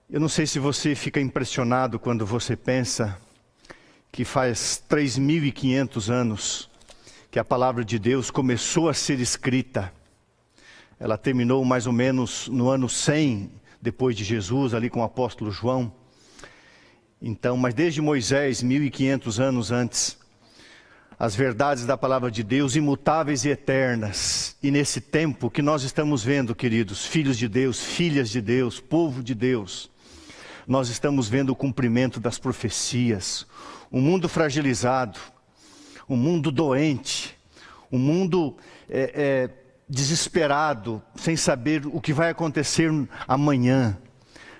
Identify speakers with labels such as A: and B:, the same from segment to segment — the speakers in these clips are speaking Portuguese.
A: Eu não sei se você fica impressionado quando você pensa que faz 3.500 anos que a palavra de Deus começou a ser escrita. Ela terminou mais ou menos no ano 100 depois de Jesus, ali com o apóstolo João. Então, mas desde Moisés, 1.500 anos antes, as verdades da palavra de Deus, imutáveis e eternas. E nesse tempo que nós estamos vendo, queridos, filhos de Deus, filhas de Deus, povo de Deus, nós estamos vendo o cumprimento das profecias. Um mundo fragilizado, um mundo doente, um mundo desesperado, sem saber o que vai acontecer amanhã.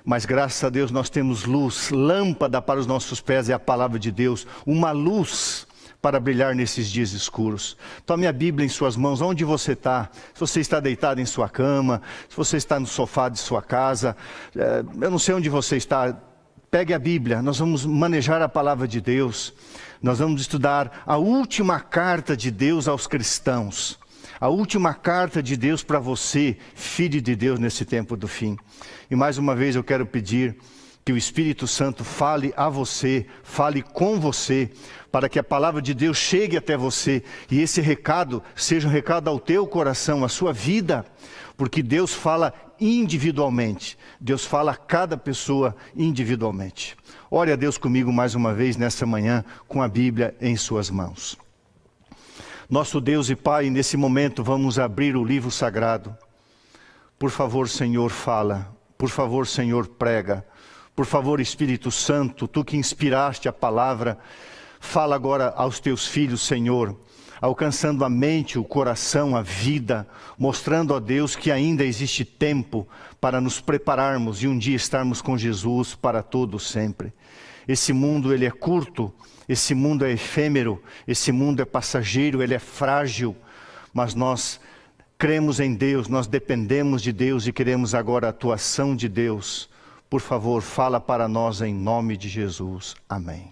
A: Mas graças a Deus nós temos luz, lâmpada para os nossos pés é a palavra de Deus, uma luz para brilhar nesses dias escuros. Tome a Bíblia em suas mãos, onde você está. Se você está deitado em sua cama, se você está no sofá de sua casa, eu não sei onde você está, pegue a Bíblia, nós vamos manejar a palavra de Deus. Nós vamos estudar a última carta de Deus aos cristãos. A última carta de Deus para você, filho de Deus, nesse tempo do fim. E mais uma vez eu quero pedir que o Espírito Santo fale a você, fale com você, para que a palavra de Deus chegue até você. E esse recado seja um recado ao teu coração, à sua vida. Porque Deus fala individualmente. Deus fala a cada pessoa individualmente. Ore a Deus comigo mais uma vez nessa manhã, com a Bíblia em suas mãos. Nosso Deus e Pai, nesse momento vamos abrir o livro sagrado. Por favor, Senhor, fala. Por favor, Senhor, prega. Por favor, Espírito Santo, Tu que inspiraste a palavra, fala agora aos Teus filhos, Senhor, alcançando a mente, o coração, a vida, mostrando a Deus que ainda existe tempo para nos prepararmos e um dia estarmos com Jesus para todo sempre. Esse mundo, ele é curto, esse mundo é efêmero, esse mundo é passageiro, ele é frágil, mas nós cremos em Deus, nós dependemos de Deus e queremos agora a atuação de Deus. Por favor, fala para nós em nome de Jesus. Amém.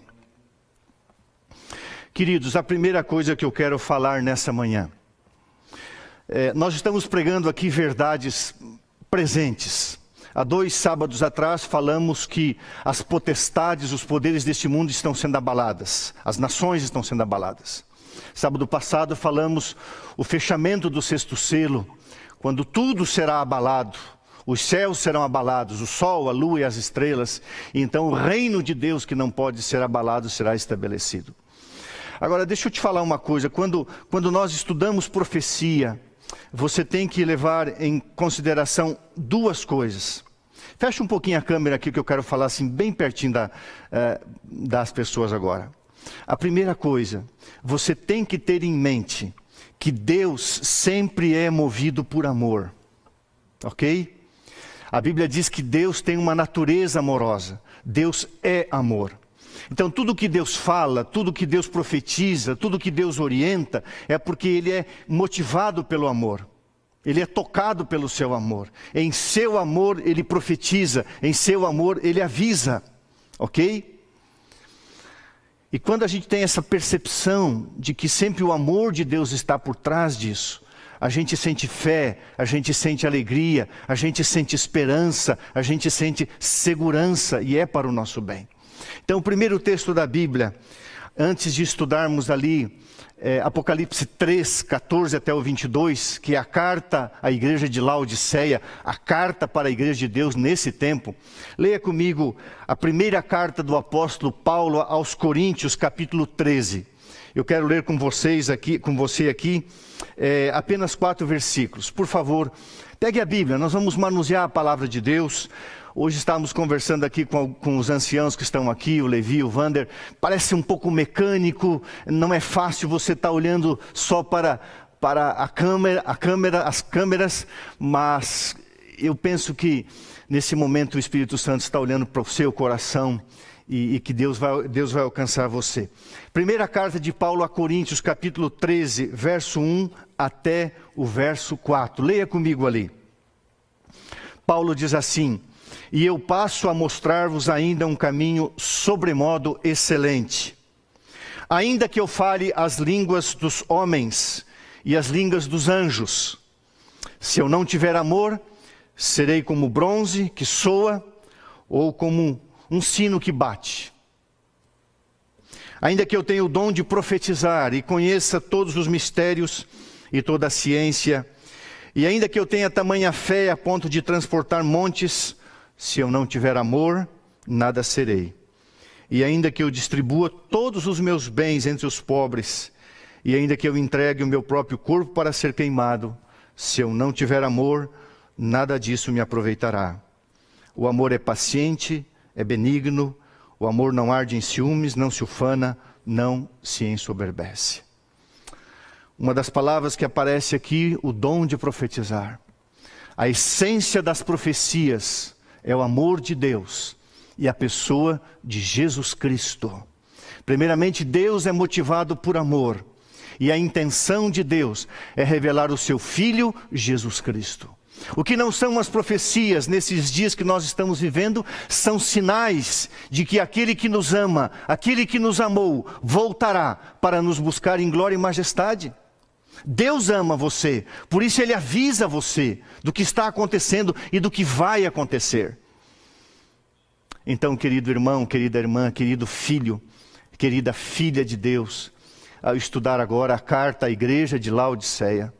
A: Queridos, a primeira coisa que eu quero falar nessa manhã, nós estamos pregando aqui verdades presentes. Há 2 sábados atrás falamos que as potestades, os poderes deste mundo estão sendo abaladas. As nações estão sendo abaladas. Sábado passado falamos o fechamento do 6º selo, quando tudo será abalado. Os céus serão abalados, o sol, a lua e as estrelas. E então o reino de Deus que não pode ser abalado será estabelecido. Agora deixa eu te falar uma coisa, quando nós estudamos profecia, você tem que levar em consideração 2 coisas. Fecha um pouquinho a câmera aqui que eu quero falar assim bem pertinho das pessoas agora. A primeira coisa, você tem que ter em mente que Deus sempre é movido por amor, ok? A Bíblia diz que Deus tem uma natureza amorosa, Deus é amor. Então tudo que Deus fala, tudo que Deus profetiza, tudo que Deus orienta, é porque Ele é motivado pelo amor. Ele é tocado pelo seu amor. Em seu amor Ele profetiza, em seu amor Ele avisa, ok? E quando a gente tem essa percepção de que sempre o amor de Deus está por trás disso, a gente sente fé, a gente sente alegria, a gente sente esperança, a gente sente segurança e é para o nosso bem. Então o primeiro texto da Bíblia, antes de estudarmos ali Apocalipse 3, 14 até o 22, que é a carta à igreja de Laodiceia, a carta para a igreja de Deus nesse tempo. Leia comigo a primeira carta do apóstolo Paulo aos Coríntios, capítulo 13. Eu quero ler com você aqui apenas 4 versículos. Por favor, pegue a Bíblia, nós vamos manusear a palavra de Deus. Hoje estávamos conversando aqui com os anciãos que estão aqui, o Levi, o Vander. Parece um pouco mecânico, não é fácil você estar olhando só para as câmeras, mas eu penso que nesse momento o Espírito Santo está olhando para o seu coração e que Deus vai alcançar você. Primeira carta de Paulo a Coríntios, capítulo 13, verso 1 até o verso 4. Leia comigo ali. Paulo diz assim: e eu passo a mostrar-vos ainda um caminho sobremodo excelente. Ainda que eu fale as línguas dos homens e as línguas dos anjos, se eu não tiver amor, serei como bronze que soa, ou como um sino que bate. Ainda que eu tenha o dom de profetizar e conheça todos os mistérios e toda a ciência, e ainda que eu tenha tamanha fé a ponto de transportar montes, se eu não tiver amor, nada serei. E ainda que eu distribua todos os meus bens entre os pobres, e ainda que eu entregue o meu próprio corpo para ser queimado, se eu não tiver amor, nada disso me aproveitará. O amor é paciente, é benigno, o amor não arde em ciúmes, não se ufana, não se ensoberbece. Uma das palavras que aparece aqui, o dom de profetizar. A essência das profecias é o amor de Deus e a pessoa de Jesus Cristo. Primeiramente, Deus é motivado por amor. E a intenção de Deus é revelar o seu Filho, Jesus Cristo. O que não são as profecias nesses dias que nós estamos vivendo, são sinais de que aquele que nos ama, aquele que nos amou, voltará para nos buscar em glória e majestade. Deus ama você, por isso Ele avisa você do que está acontecendo e do que vai acontecer. Então, querido irmão, querida irmã, querido filho, querida filha de Deus, ao estudar agora a carta à igreja de Laodiceia,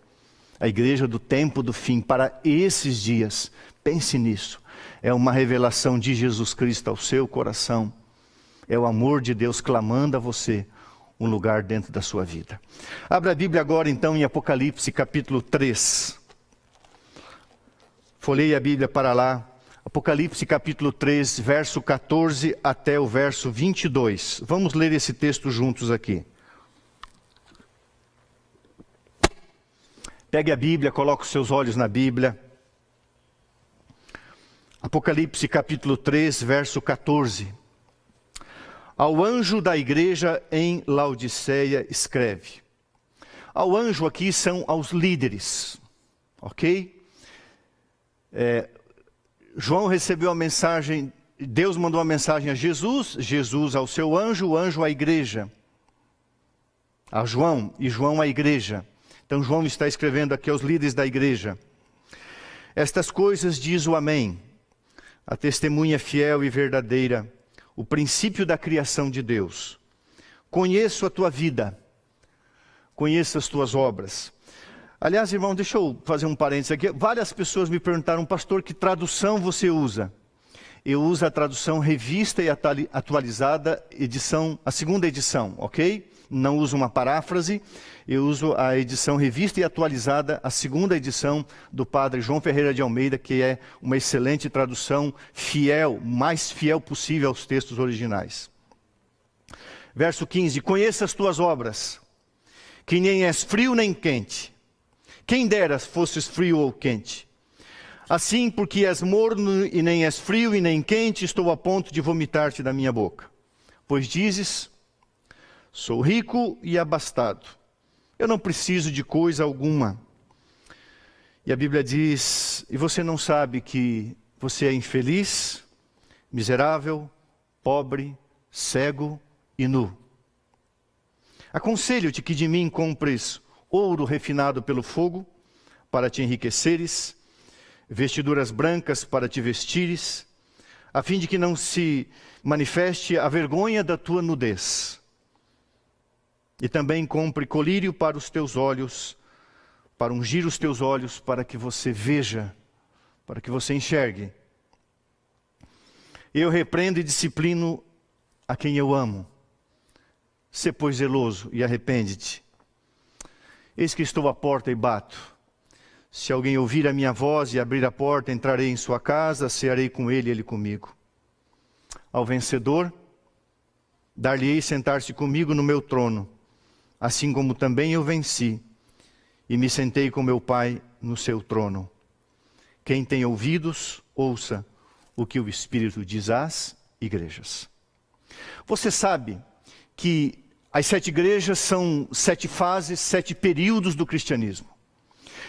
A: a igreja do tempo do fim, para esses dias, pense nisso, é uma revelação de Jesus Cristo ao seu coração, é o amor de Deus clamando a você um lugar dentro da sua vida. Abra a Bíblia agora então em Apocalipse capítulo 3, folheie a Bíblia para lá, Apocalipse capítulo 3, verso 14 até o verso 22, vamos ler esse texto juntos aqui. Pegue a Bíblia, coloque os seus olhos na Bíblia. Apocalipse capítulo 3, verso 14. Ao anjo da igreja em Laodiceia escreve. Ao anjo aqui são aos líderes, ok? João recebeu a mensagem, Deus mandou a mensagem a Jesus, Jesus ao seu anjo, o anjo à igreja. A João e João à igreja. Então João está escrevendo aqui aos líderes da igreja. Estas coisas diz o Amém, a testemunha fiel e verdadeira, o princípio da criação de Deus. Conheço a tua vida, conheço as tuas obras. Aliás, irmão, deixa eu fazer um parênteses aqui. Várias pessoas me perguntaram, pastor, que tradução você usa? Eu uso a tradução revista e atualizada, edição, a segunda edição, ok? Não uso uma paráfrase, eu uso a edição revista e atualizada, a segunda edição do padre João Ferreira de Almeida, que é uma excelente tradução, fiel, mais fiel possível aos textos originais. Verso 15, conheça as tuas obras, que nem és frio nem quente. Quem dera fosses frio ou quente. Assim, porque és morno e nem és frio e nem quente, estou a ponto de vomitar-te da minha boca. Pois dizes, sou rico e abastado, eu não preciso de coisa alguma. E a Bíblia diz, e você não sabe que você é infeliz, miserável, pobre, cego e nu. Aconselho-te que de mim compres ouro refinado pelo fogo, para te enriqueceres, vestiduras brancas para te vestires, a fim de que não se manifeste a vergonha da tua nudez. E também compre colírio para os teus olhos, para ungir os teus olhos, para que você veja, para que você enxergue. Eu repreendo e disciplino a quem eu amo. Sê, pois, zeloso e arrepende-te. Eis que estou à porta e bato. Se alguém ouvir a minha voz e abrir a porta, entrarei em sua casa, cearei com ele e ele comigo. Ao vencedor, dar-lhe-ei sentar-se comigo no meu trono, assim como também eu venci, e me sentei com meu Pai no seu trono. Quem tem ouvidos, ouça o que o Espírito diz às igrejas. Você sabe que as 7 igrejas são 7 fases, 7 períodos do cristianismo.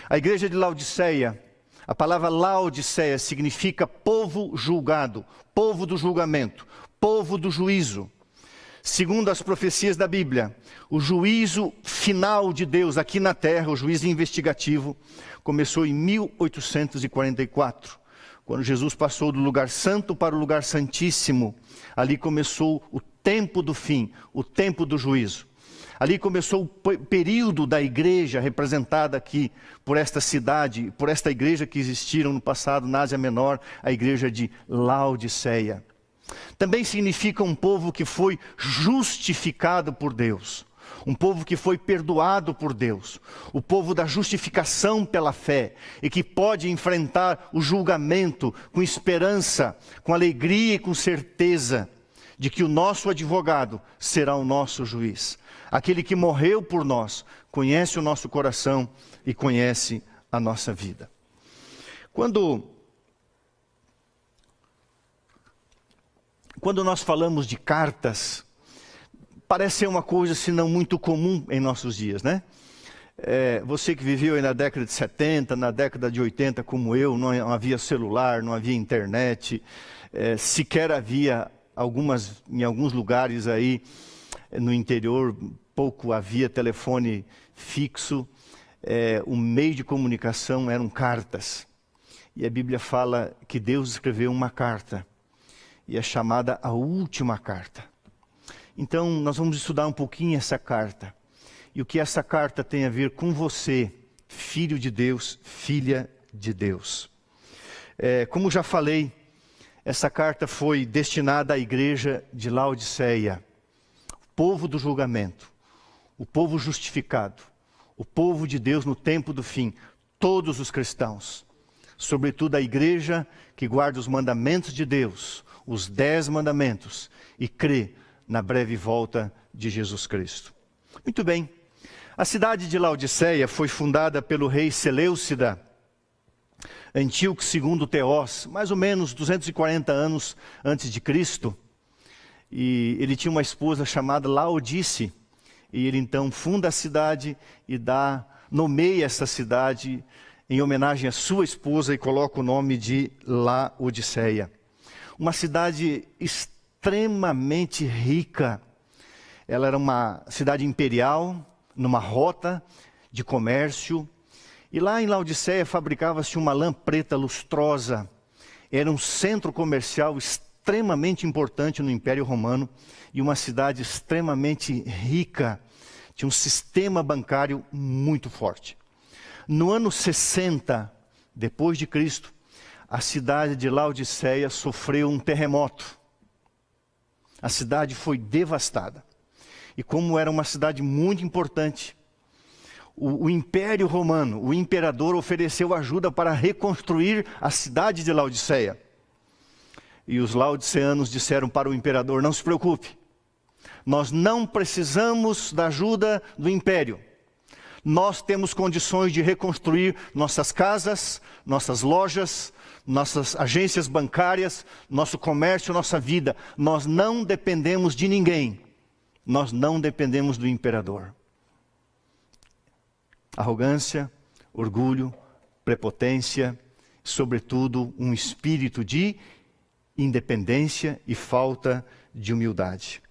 A: A igreja de Laodiceia, a palavra Laodiceia significa povo julgado, povo do julgamento, povo do juízo. Segundo as profecias da Bíblia, o juízo final de Deus aqui na terra, o juízo investigativo, começou em 1844, Quando Jesus passou do lugar santo para o lugar santíssimo, ali começou o tempo do fim, o tempo do juízo. Ali começou o período da igreja, representada aqui por esta cidade, por esta igreja que existiram no passado na Ásia Menor, a igreja de Laodiceia. Também significa um povo que foi justificado por Deus. Um povo que foi perdoado por Deus, o povo da justificação pela fé, e que pode enfrentar o julgamento com esperança, com alegria e com certeza de que o nosso advogado será o nosso juiz. Aquele que morreu por nós, conhece o nosso coração e conhece a nossa vida. Quando nós falamos de cartas, parece ser uma coisa, se não muito comum em nossos dias, né? Você que viveu aí na década de 70, na década de 80, como eu, não havia celular, não havia internet, sequer havia em alguns lugares aí no interior, pouco havia telefone fixo, o meio de comunicação eram cartas. E a Bíblia fala que Deus escreveu uma carta, e é chamada a última carta. Então, nós vamos estudar um pouquinho essa carta. E o que essa carta tem a ver com você, filho de Deus, filha de Deus. Como já falei, essa carta foi destinada à igreja de Laodiceia. O povo do julgamento, o povo justificado, o povo de Deus no tempo do fim, todos os cristãos. Sobretudo a igreja que guarda os mandamentos de Deus, os 10 mandamentos, e crê na breve volta de Jesus Cristo. Muito bem, a cidade de Laodiceia foi fundada pelo rei Seleucida, Antíoco II Teós, mais ou menos 240 anos antes de Cristo. E ele tinha uma esposa chamada Laodice, e ele então funda a cidade e nomeia essa cidade em homenagem à sua esposa e coloca o nome de Laodiceia. Uma cidade extremamente rica. Ela era uma cidade imperial, numa rota de comércio. E lá em Laodiceia fabricava-se uma lã preta lustrosa. Era um centro comercial extremamente importante no Império Romano e uma cidade extremamente rica. Tinha um sistema bancário muito forte. No ano 60 depois de Cristo, a cidade de Laodiceia sofreu um terremoto. A cidade foi devastada. E como era uma cidade muito importante, o Império Romano, o imperador ofereceu ajuda para reconstruir a cidade de Laodiceia. E os laodiceanos disseram para o imperador: não se preocupe, nós não precisamos da ajuda do império. Nós temos condições de reconstruir nossas casas, nossas lojas, nossas agências bancárias, nosso comércio, nossa vida. Nós não dependemos de ninguém. Nós não dependemos do imperador. Arrogância, orgulho, prepotência, sobretudo um espírito de independência e falta de humildade.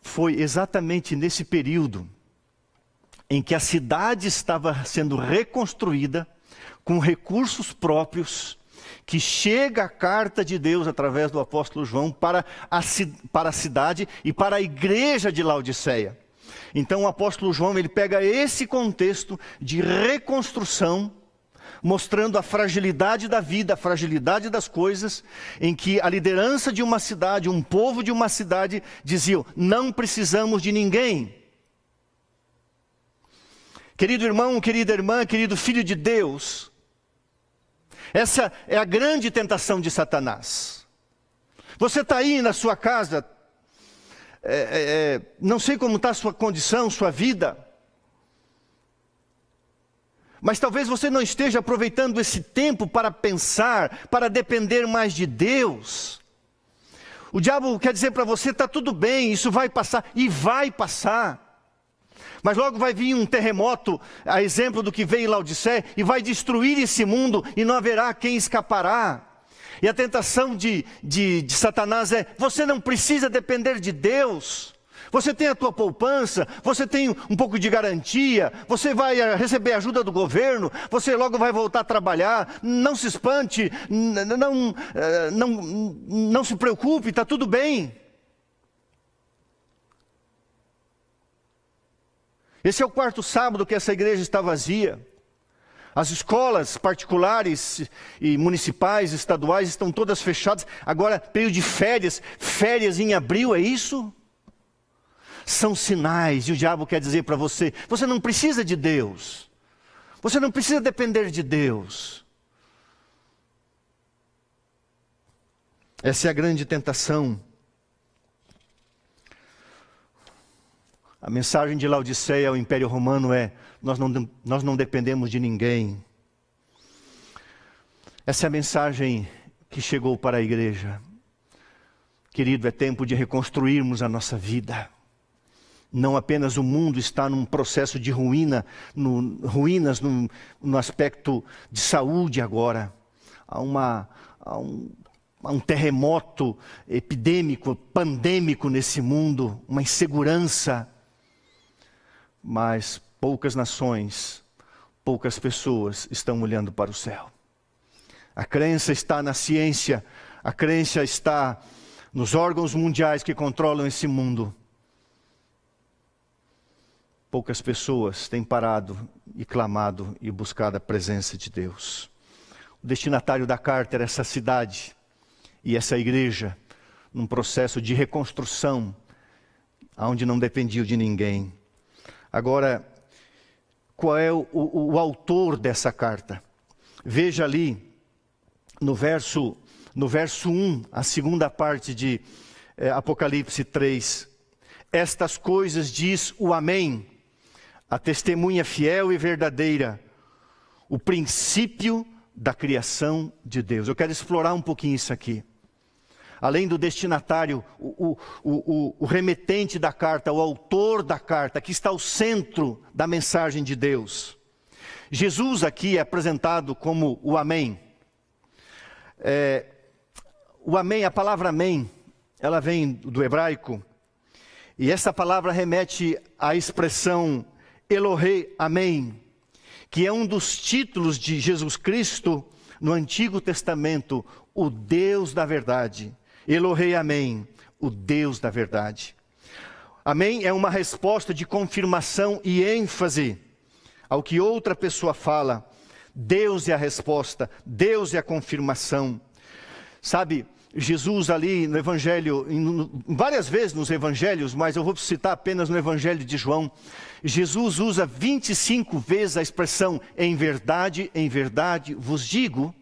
A: Foi exatamente nesse período em que a cidade estava sendo reconstruída com recursos próprios, que chega a carta de Deus através do apóstolo João para a cidade e para a igreja de Laodiceia. Então o apóstolo João, ele pega esse contexto de reconstrução, mostrando a fragilidade da vida, a fragilidade das coisas, em que a liderança de uma cidade, um povo de uma cidade, diziam: não precisamos de ninguém. Querido irmão, querida irmã, querido filho de Deus, essa é a grande tentação de Satanás. Você está aí na sua casa, não sei como está a sua condição, sua vida, mas talvez você não esteja aproveitando esse tempo para pensar, para depender mais de Deus. O diabo quer dizer para você: está tudo bem, isso vai passar, e vai passar. Mas logo vai vir um terremoto, a exemplo do que veio em Laodiceia, e vai destruir esse mundo, e não haverá quem escapará. E a tentação de Satanás é: você não precisa depender de Deus, Você tem a tua poupança, você tem um pouco de garantia, você vai receber ajuda do governo, você logo vai voltar a trabalhar. Não se espante, não se preocupe, está tudo bem. Esse é o quarto sábado que essa igreja está vazia. As escolas particulares e municipais, estaduais estão todas fechadas. Agora, período de férias em abril, é isso? São sinais, e o diabo quer dizer para você, você não precisa de Deus. Você não precisa depender de Deus. Essa é a grande tentação. A mensagem de Laodiceia ao Império Romano é: nós não dependemos de ninguém. Essa é a mensagem que chegou para a igreja. Querido, é tempo de reconstruirmos a nossa vida. Não apenas o mundo está num processo de ruínas no aspecto de saúde agora. Há um terremoto epidêmico, pandêmico nesse mundo, uma insegurança. Mas poucas nações, poucas pessoas estão olhando para o céu. A crença está na ciência, a crença está nos órgãos mundiais que controlam esse mundo. Poucas pessoas têm parado e clamado e buscado a presença de Deus. O destinatário da carta era essa cidade e essa igreja, num processo de reconstrução, onde não dependiam de ninguém. Agora, qual é o autor dessa carta? Veja ali, no verso 1, a segunda parte de Apocalipse 3. Estas coisas diz o Amém, a testemunha fiel e verdadeira, o princípio da criação de Deus. Eu quero explorar um pouquinho isso aqui. Além do destinatário, o remetente da carta, o autor da carta, que está ao centro da mensagem de Deus. Jesus aqui é apresentado como o Amém. O Amém, a palavra Amém, ela vem do hebraico, e essa palavra remete à expressão Elohei Amém, que é um dos títulos de Jesus Cristo no Antigo Testamento, o Deus da verdade. Elohei Amém, o Deus da verdade. Amém é uma resposta de confirmação e ênfase ao que outra pessoa fala. Deus é a resposta, Deus é a confirmação. Sabe, Jesus ali no Evangelho, várias vezes nos Evangelhos, mas eu vou citar apenas no Evangelho de João, Jesus usa 25 vezes a expressão em verdade vos digo.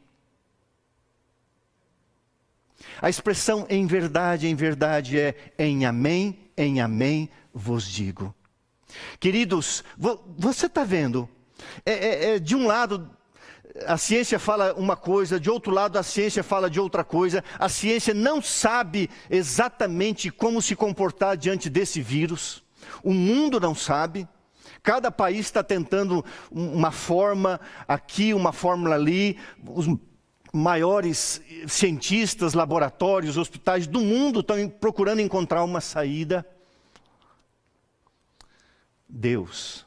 A: A expressão em verdade é em amém vos digo. Queridos, você está vendo, de um lado a ciência fala uma coisa, de outro lado a ciência fala de outra coisa. A ciência não sabe exatamente como se comportar diante desse vírus. O mundo não sabe. Cada país está tentando uma forma aqui, uma fórmula ali. Os maiores cientistas, laboratórios, hospitais do mundo estão procurando encontrar uma saída. Deus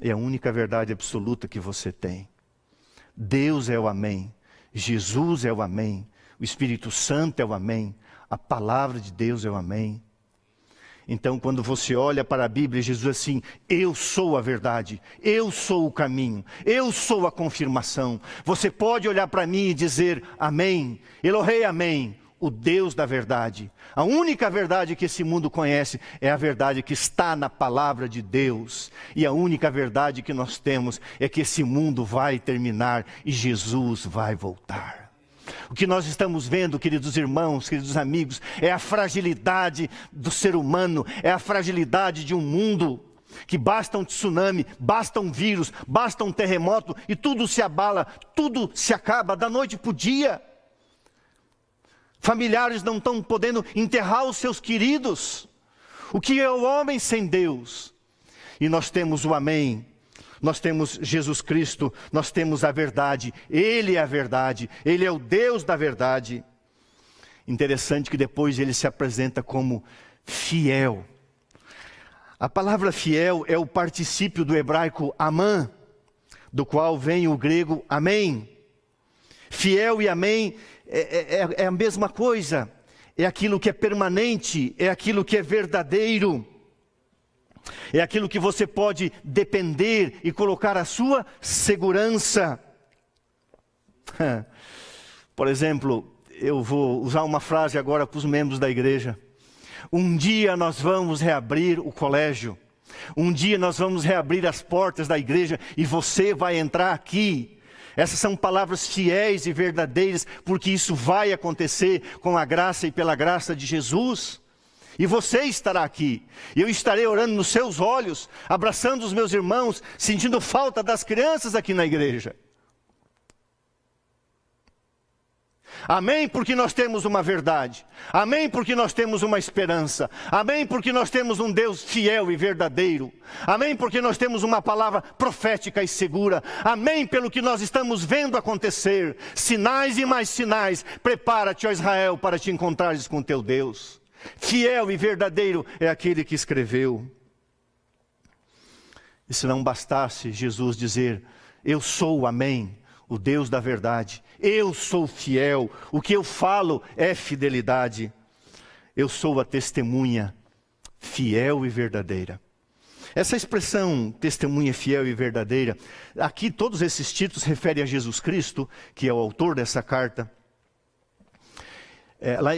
A: é a única verdade absoluta que você tem. Deus é o Amém, Jesus é o Amém, o Espírito Santo é o Amém, a palavra de Deus é o Amém. Então, quando você olha para a Bíblia, Jesus diz assim: eu sou a verdade, eu sou o caminho, eu sou a confirmação. Você pode olhar para mim e dizer Amém, Elohei Amém, o Deus da verdade. A única verdade que esse mundo conhece é a verdade que está na palavra de Deus. E a única verdade que nós temos é que esse mundo vai terminar e Jesus vai voltar. O que nós estamos vendo, queridos irmãos, queridos amigos, é a fragilidade do ser humano, é a fragilidade de um mundo que basta um tsunami, basta um vírus, basta um terremoto e tudo se abala, tudo se acaba da noite para o dia. Familiares não estão podendo enterrar os seus queridos. O que é o homem sem Deus? E nós temos o Amém, nós temos Jesus Cristo, nós temos a verdade. Ele é a verdade, Ele é o Deus da verdade. Interessante que depois Ele se apresenta como fiel. A palavra fiel é o particípio do hebraico amã, do qual vem o grego amém. Fiel e amém é a mesma coisa. É aquilo que é permanente, é aquilo que é verdadeiro. É aquilo que você pode depender e colocar a sua segurança. Por exemplo, eu vou usar uma frase agora para os membros da igreja. Um dia nós vamos reabrir o colégio. Um dia nós vamos reabrir as portas da igreja e você vai entrar aqui. Essas são palavras fiéis e verdadeiras, porque isso vai acontecer com a graça e pela graça de Jesus. E você estará aqui. Eu estarei orando nos seus olhos, abraçando os meus irmãos, sentindo falta das crianças aqui na igreja. Amém, porque nós temos uma verdade. Amém, porque nós temos uma esperança. Amém, porque nós temos um Deus fiel e verdadeiro. Amém, porque nós temos uma palavra profética e segura. Amém, pelo que nós estamos vendo acontecer. Sinais e mais sinais. Prepara-te, ó Israel, para te encontrares com teu Deus. Fiel e verdadeiro é aquele que escreveu. E se não bastasse Jesus dizer, eu sou o Amém, o Deus da verdade. Eu sou fiel, o que eu falo é fidelidade. Eu sou a testemunha fiel e verdadeira. Essa expressão, testemunha fiel e verdadeira, aqui todos esses títulos referem a Jesus Cristo, que é o autor dessa carta.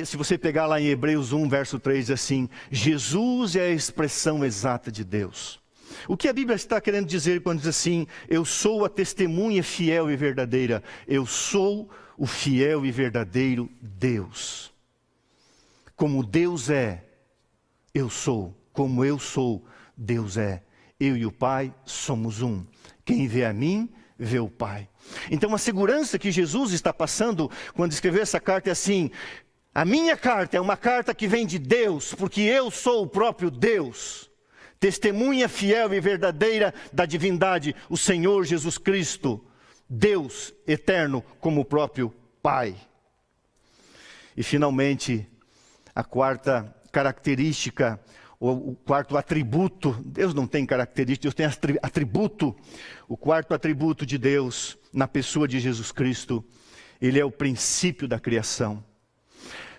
A: Se você pegar lá em Hebreus 1, verso 3, diz assim, Jesus é a expressão exata de Deus. O que a Bíblia está querendo dizer quando diz assim, eu sou a testemunha fiel e verdadeira, eu sou o fiel e verdadeiro Deus. Como Deus é, eu sou. Como eu sou, Deus é. Eu e o Pai somos um. Quem vê a mim, vê o Pai. Então a segurança que Jesus está passando quando escreveu essa carta é assim, a minha carta é uma carta que vem de Deus, porque eu sou o próprio Deus. Testemunha fiel e verdadeira da divindade, o Senhor Jesus Cristo, Deus eterno como o próprio Pai. E finalmente, a quarta característica, ou o quarto atributo, Deus não tem característica, Deus tem atributo. O quarto atributo de Deus, na pessoa de Jesus Cristo, Ele é o princípio da criação.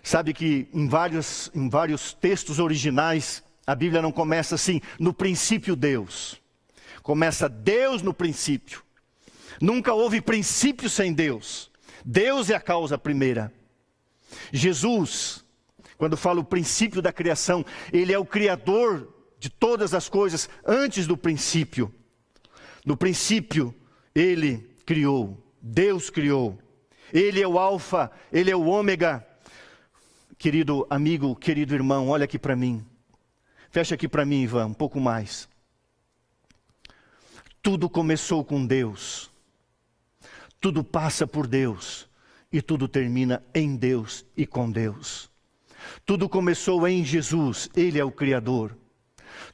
A: Sabe que em vários textos originais, a Bíblia não começa assim, no princípio Deus. Começa Deus no princípio. Nunca houve princípio sem Deus. Deus é a causa primeira. Jesus, quando fala o princípio da criação, Ele é o Criador de todas as coisas antes do princípio. No princípio, Ele criou, Deus criou. Ele é o Alfa, Ele é o Ômega. Querido amigo, querido irmão, olha aqui para mim. Fecha aqui para mim, Ivan, um pouco mais. Tudo começou com Deus. Tudo passa por Deus. E tudo termina em Deus e com Deus. Tudo começou em Jesus, Ele é o Criador.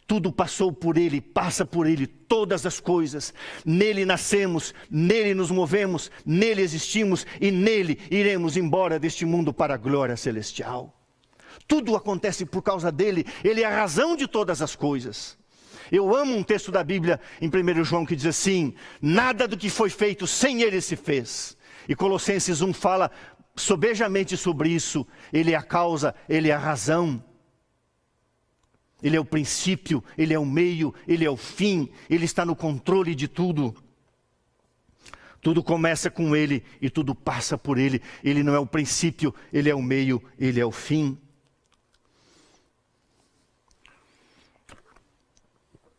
A: Tudo passou por Ele, passa por Ele, todas as coisas. Nele nascemos, nele nos movemos, nele existimos e nele iremos embora deste mundo para a glória celestial. Tudo acontece por causa dele, Ele é a razão de todas as coisas. Eu amo um texto da Bíblia em 1 João que diz assim, nada do que foi feito sem Ele se fez. E Colossenses 1 fala sobejamente sobre isso, Ele é a causa, Ele é a razão. Ele é o princípio, Ele é o meio, Ele é o fim, Ele está no controle de tudo. Tudo começa com Ele e tudo passa por Ele. Ele não é o princípio, Ele é o meio, Ele é o fim.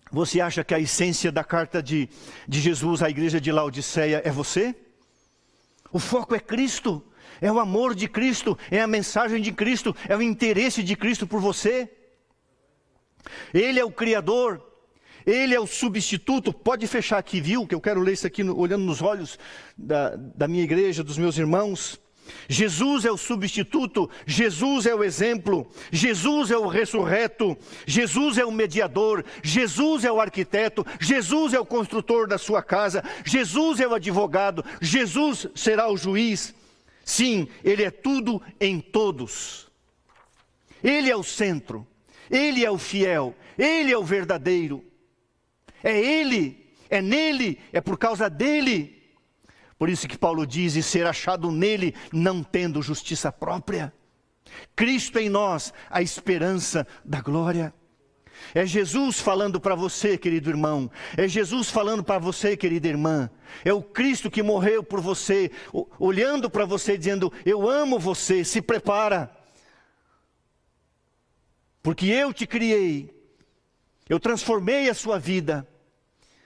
A: Você acha que a essência da carta de Jesus à igreja de Laodiceia é você? O foco é Cristo, é o amor de Cristo, é a mensagem de Cristo, é o interesse de Cristo por você. Ele é o Criador, Ele é o substituto. Pode fechar aqui, viu? Que eu quero ler isso aqui olhando nos olhos da minha igreja, dos meus irmãos. Jesus é o substituto, Jesus é o exemplo, Jesus é o ressurreto, Jesus é o mediador, Jesus é o arquiteto, Jesus é o construtor da sua casa, Jesus é o advogado, Jesus será o juiz. Sim, Ele é tudo em todos. Ele é o centro. Ele é o fiel, Ele é o verdadeiro. É Ele, é nele, é por causa dele. Por isso que Paulo diz, e ser achado nele, não tendo justiça própria. Cristo em nós, a esperança da glória. É Jesus falando para você, querido irmão. É Jesus falando para você, querida irmã. É o Cristo que morreu por você, olhando para você, dizendo, eu amo você, se prepara. Porque eu te criei, eu transformei a sua vida.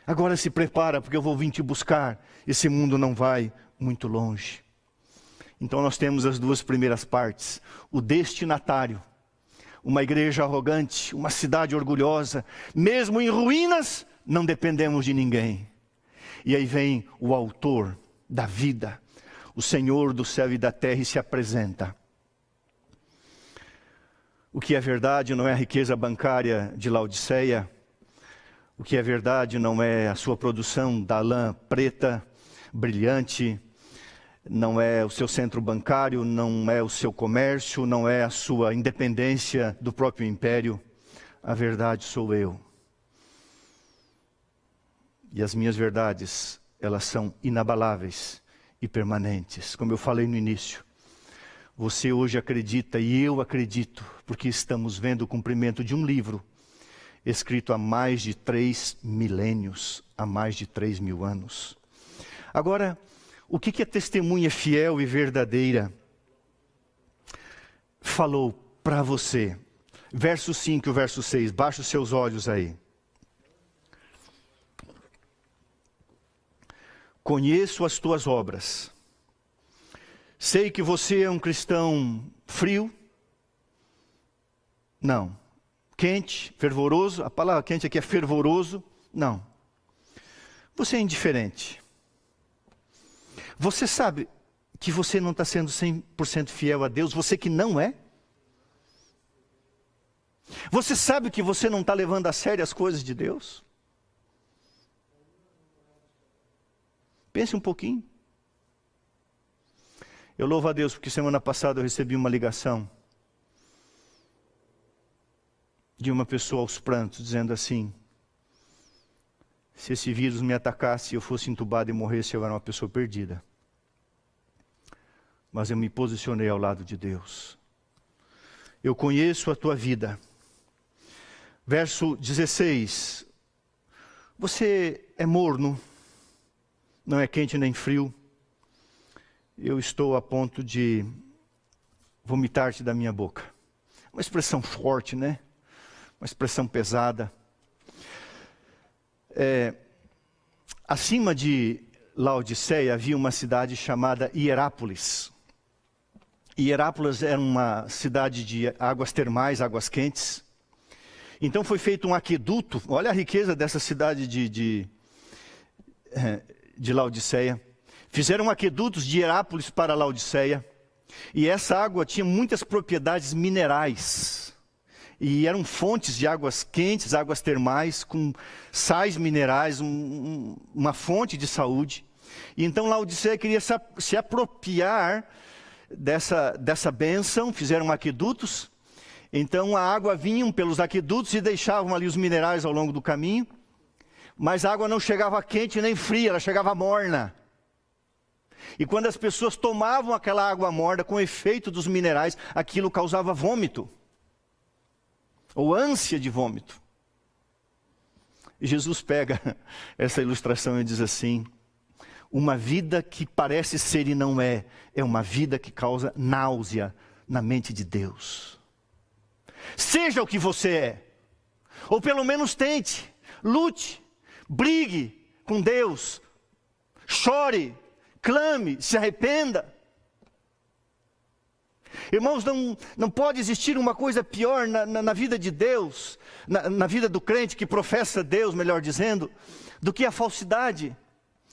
A: Agora se prepara, porque eu vou vir te buscar. Esse mundo não vai muito longe. Então nós temos as duas primeiras partes. O destinatário. Uma igreja arrogante, uma cidade orgulhosa. Mesmo em ruínas, não dependemos de ninguém. E aí vem o autor da vida. O Senhor do céu e da terra e se apresenta. O que é verdade não é a riqueza bancária de Laodiceia. O que é verdade não é a sua produção da lã preta, brilhante. Não é o seu centro bancário, não é o seu comércio, não é a sua independência do próprio império. A verdade sou eu. E as minhas verdades, elas são inabaláveis e permanentes. Como eu falei no início, você hoje acredita e eu acredito, porque estamos vendo o cumprimento de um livro escrito há mais de 3 milênios, há mais de 3.000 anos. Agora, o que a testemunha fiel e verdadeira falou para você? Verso 5 e verso 6, baixa os seus olhos aí. Conheço as tuas obras. Sei que você é um cristão frio. Não. Quente, fervoroso. A palavra quente aqui é fervoroso. Não. Você é indiferente. Você sabe que você não está sendo 100% fiel a Deus, você que não é? Você sabe que você não está levando a sério as coisas de Deus? Pense um pouquinho. Eu louvo a Deus porque semana passada eu recebi uma ligação de uma pessoa aos prantos, dizendo assim, se esse vírus me atacasse e eu fosse entubado e morresse, eu era uma pessoa perdida. Mas eu me posicionei ao lado de Deus. Eu conheço a tua vida. Verso 16. Você é morno, não é quente nem frio. Eu estou a ponto de vomitar-te da minha boca. Uma expressão forte, né? Uma expressão pesada. Acima de Laodiceia havia uma cidade chamada Hierápolis. Hierápolis era uma cidade de águas termais, águas quentes. Então foi feito um aqueduto. Olha a riqueza dessa cidade de Laodiceia. Fizeram aquedutos de Hierápolis para Laodiceia. E essa água tinha muitas propriedades minerais. E eram fontes de águas quentes, águas termais, com sais minerais, uma fonte de saúde. E então Laodiceia queria se apropriar dessa bênção, fizeram aquedutos. Então a água vinha pelos aquedutos e deixavam ali os minerais ao longo do caminho. Mas a água não chegava quente nem fria, ela chegava morna. E quando as pessoas tomavam aquela água morna com o efeito dos minerais, aquilo causava vômito. Ou ânsia de vômito. E Jesus pega essa ilustração e diz assim, uma vida que parece ser e não é uma vida que causa náusea na mente de Deus. Seja o que você é, ou pelo menos tente, lute, brigue com Deus, chore, clame, se arrependa. Irmãos, não pode existir uma coisa pior na vida de Deus, na vida do crente que professa Deus, melhor dizendo, do que a falsidade,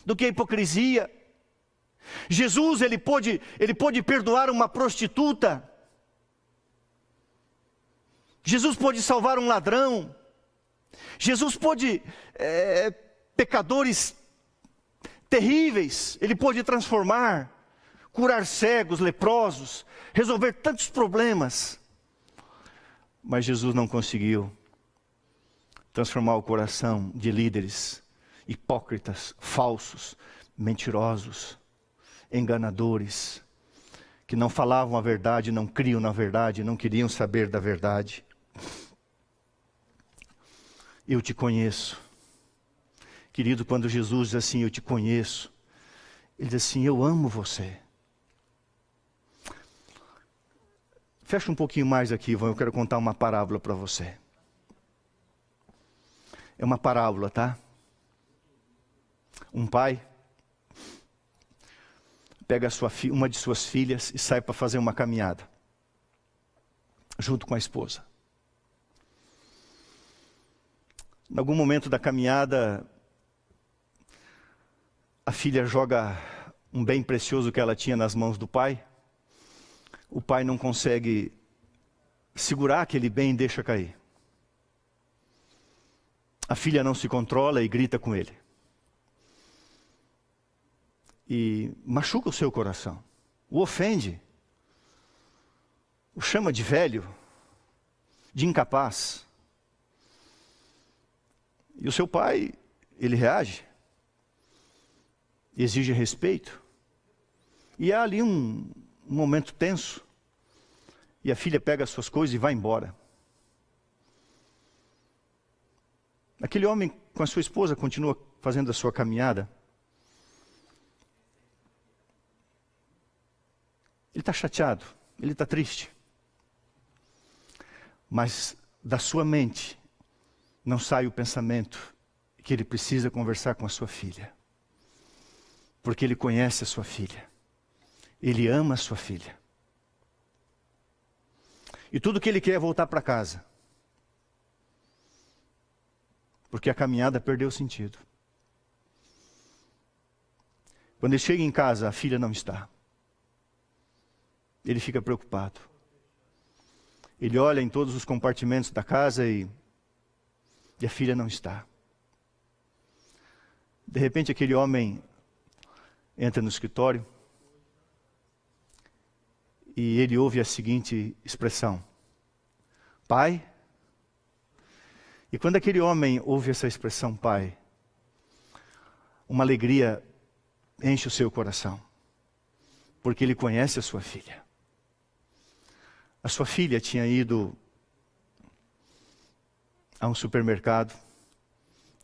A: do que a hipocrisia. Jesus, ele pôde perdoar uma prostituta. Jesus pôde salvar um ladrão. Jesus pôde pecadores terríveis, ele pôde transformar, curar cegos, leprosos, resolver tantos problemas. Mas Jesus não conseguiu transformar o coração de líderes hipócritas, falsos, mentirosos, enganadores, que não falavam a verdade, não criam na verdade, não queriam saber da verdade. Eu te conheço. Querido, quando Jesus diz assim, eu te conheço, ele diz assim, eu amo você. Fecha um pouquinho mais aqui, Ivan, eu quero contar uma parábola para você. É uma parábola, tá? Um pai pega uma de suas filhas e sai para fazer uma caminhada, junto com a esposa. Em algum momento da caminhada, a filha joga um bem precioso que ela tinha nas mãos do pai. O pai não consegue segurar aquele bem e deixa cair. A filha não se controla e grita com ele. E machuca o seu coração, o ofende, o chama de velho, de incapaz. E o seu pai, ele reage, exige respeito. E há ali um momento tenso, e a filha pega as suas coisas e vai embora. Aquele homem com a sua esposa continua fazendo a sua caminhada. Ele está chateado, ele está triste. Mas da sua mente não sai o pensamento que ele precisa conversar com a sua filha. Porque ele conhece a sua filha. Ele ama a sua filha. E tudo que ele quer é voltar para casa. Porque a caminhada perdeu sentido. Quando ele chega em casa, a filha não está. Ele fica preocupado. Ele olha em todos os compartimentos da casa e a filha não está. De repente aquele homem entra no escritório e ele ouve a seguinte expressão: pai. E quando aquele homem ouve essa expressão pai, uma alegria enche o seu coração, porque ele conhece a sua filha. A sua filha tinha ido a um supermercado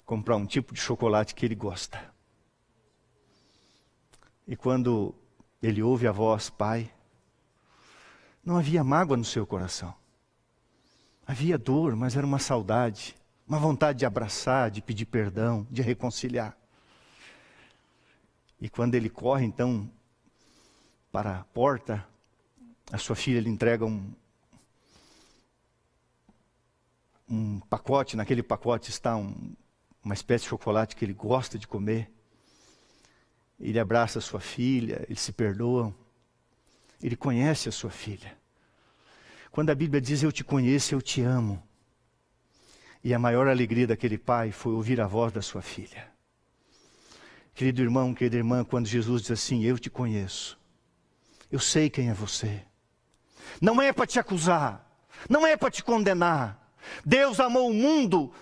A: comprar um tipo de chocolate que ele gosta. E quando ele ouve a voz pai, não havia mágoa no seu coração. Havia dor, mas era uma saudade, uma vontade de abraçar, de pedir perdão, de reconciliar. E quando ele corre então para a porta, a sua filha lhe entrega um pacote. Naquele pacote está uma espécie de chocolate que ele gosta de comer. Ele abraça a sua filha, eles se perdoam. Ele conhece a sua filha. Quando a Bíblia diz eu te conheço, eu te amo. E a maior alegria daquele pai foi ouvir a voz da sua filha. Querido irmão, querida irmã, quando Jesus diz assim, eu te conheço. Eu sei quem é você. Não é para te acusar, não é para te condenar. Deus amou o mundo,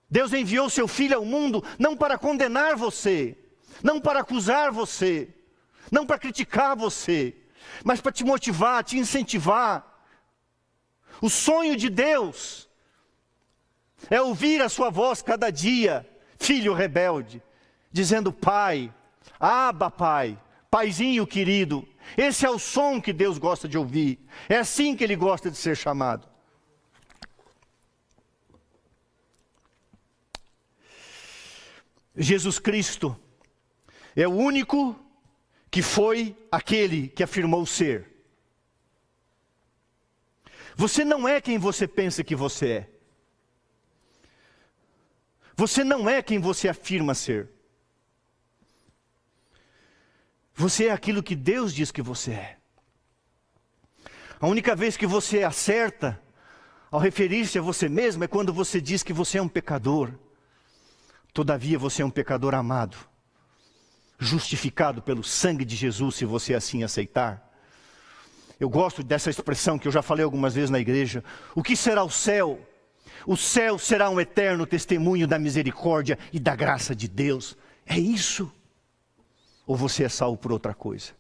A: Deus enviou seu Filho ao mundo, não para condenar você, não para acusar você, não para criticar você, mas para te motivar, te incentivar. O sonho de Deus é ouvir a sua voz cada dia, filho rebelde, dizendo pai, Abba pai, paizinho querido. Esse é o som que Deus gosta de ouvir. É assim que Ele gosta de ser chamado. Jesus Cristo é o único que foi aquele que afirmou ser. Você não é quem você pensa que você é. Você não é quem você afirma ser. Você é aquilo que Deus diz que você é. A única vez que você acerta ao referir-se a você mesmo é quando você diz que você é um pecador. Todavia você é um pecador amado, justificado pelo sangue de Jesus, se você assim aceitar. Eu gosto dessa expressão que eu já falei algumas vezes na igreja. O que será o céu? O céu será um eterno testemunho da misericórdia e da graça de Deus. É isso? Ou você é salvo por outra coisa?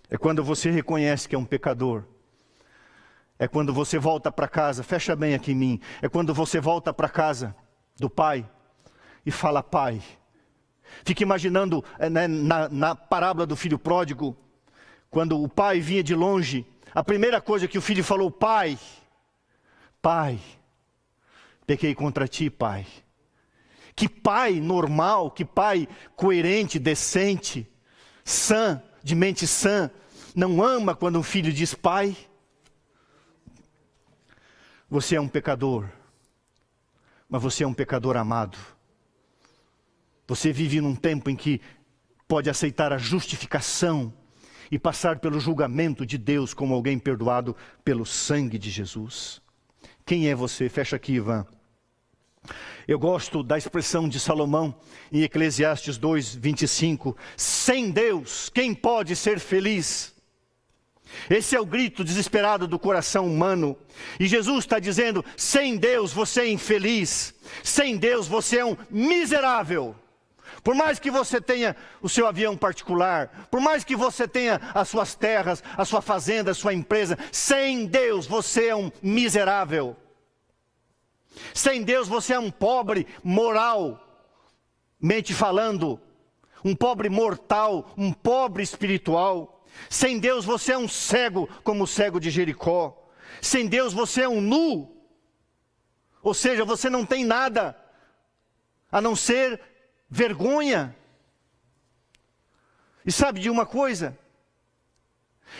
A: É quando você reconhece que é um pecador. É quando você volta para casa, fecha bem aqui em mim. É quando você volta para casa do pai e fala, pai. Fica imaginando na parábola do filho pródigo, quando o pai vinha de longe, a primeira coisa que o filho falou, pai, pequei contra ti, pai. Que pai normal, que pai coerente, decente, sã, de mente sã, não ama quando um filho diz pai? Você é um pecador, mas você é um pecador amado. Você vive num tempo em que pode aceitar a justificação e passar pelo julgamento de Deus como alguém perdoado pelo sangue de Jesus. Quem é você? Fecha aqui, Ivan. Eu gosto da expressão de Salomão em Eclesiastes 2:25. Sem Deus, quem pode ser feliz? Esse é o grito desesperado do coração humano. E Jesus está dizendo, sem Deus você é infeliz. Sem Deus você é um miserável. Por mais que você tenha o seu avião particular, por mais que você tenha as suas terras, a sua fazenda, a sua empresa, sem Deus você é um miserável. Sem Deus você é um pobre moralmente falando, um pobre mortal, um pobre espiritual. Sem Deus você é um cego como o cego de Jericó. Sem Deus você é um nu, ou seja, você não tem nada a não ser vergonha. E sabe de uma coisa?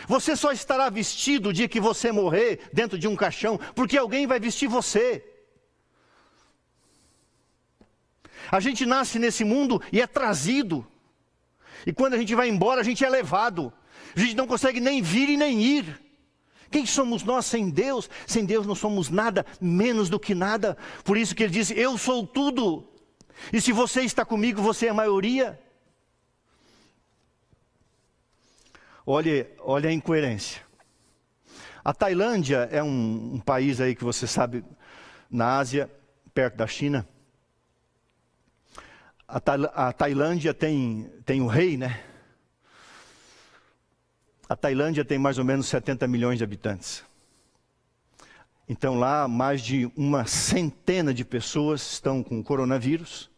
A: Você só estará vestido o dia que você morrer dentro de um caixão, porque alguém vai vestir você. A gente nasce nesse mundo e é trazido. E quando a gente vai embora, a gente é levado. A gente não consegue nem vir e nem ir. Quem somos nós sem Deus? Sem Deus não somos nada, menos do que nada. Por isso que ele diz, eu sou tudo. E se você está comigo, você é a maioria. Olha a incoerência. A Tailândia é um país aí que você sabe, na Ásia, perto da China. A Tailândia tem o rei, né? A Tailândia tem mais ou menos 70 milhões de habitantes. Então lá mais de uma centena de pessoas estão com coronavírus.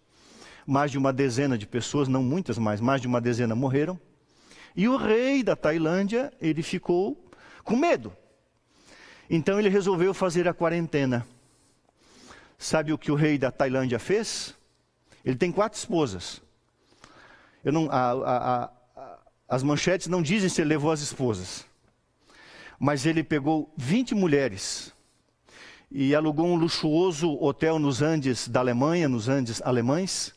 A: Mais de uma dezena de pessoas, não muitas mais de uma dezena morreram. E o rei da Tailândia, ele ficou com medo. Então ele resolveu fazer a quarentena. Sabe o que o rei da Tailândia fez? Ele tem 4 esposas. As manchetes não dizem se ele levou as esposas. Mas ele pegou 20 mulheres e alugou um luxuoso hotel nos Andes da Alemanha, nos Andes alemães.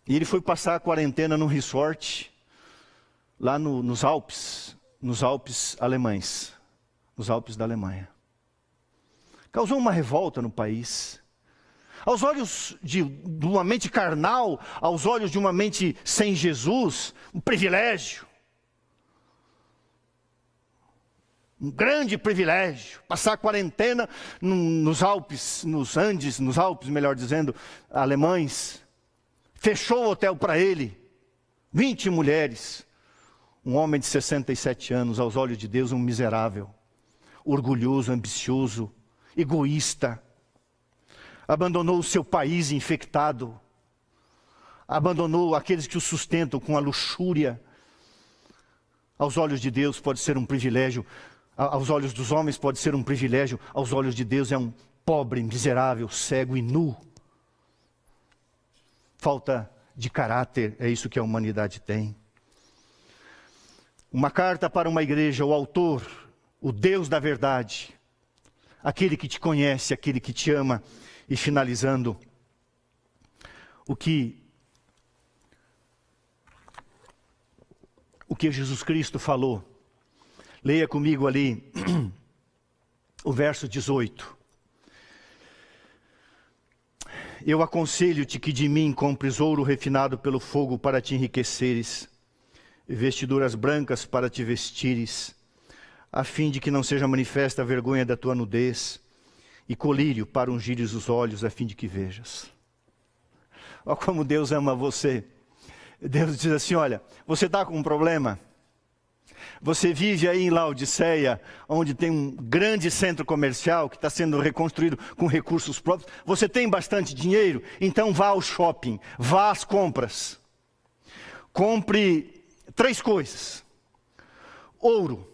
A: E ele foi passar a quarentena num resort lá nos Alpes alemães, nos Alpes da Alemanha. Causou uma revolta no país. Aos olhos de uma mente carnal, aos olhos de uma mente sem Jesus, um privilégio. Um grande privilégio, passar a quarentena nos Alpes, nos Andes, nos Alpes, melhor dizendo, alemães. Fechou o hotel para ele, 20 mulheres. Um homem de 67 anos, aos olhos de Deus, um miserável, orgulhoso, ambicioso, egoísta. Abandonou o seu país infectado. Abandonou aqueles que o sustentam com a luxúria. Aos olhos de Deus pode ser um privilégio. Aos olhos dos homens pode ser um privilégio. Aos olhos de Deus é um pobre, miserável, cego e nu. Falta de caráter, é isso que a humanidade tem. Uma carta para uma igreja, o autor, o Deus da verdade, aquele que te conhece, aquele que te ama. E finalizando, o que Jesus Cristo falou. Leia comigo ali o verso 18. Eu aconselho-te que de mim compres ouro refinado pelo fogo para te enriqueceres, vestiduras brancas para te vestires, a fim de que não seja manifesta a vergonha da tua nudez, e colírio para ungires os olhos, a fim de que vejas. Olha como Deus ama você. Deus diz assim, olha, você está com um problema? Você vive aí em Laodiceia, onde tem um grande centro comercial que está sendo reconstruído com recursos próprios. Você tem bastante dinheiro? Então vá ao shopping, vá às compras. Compre 3 coisas. Ouro,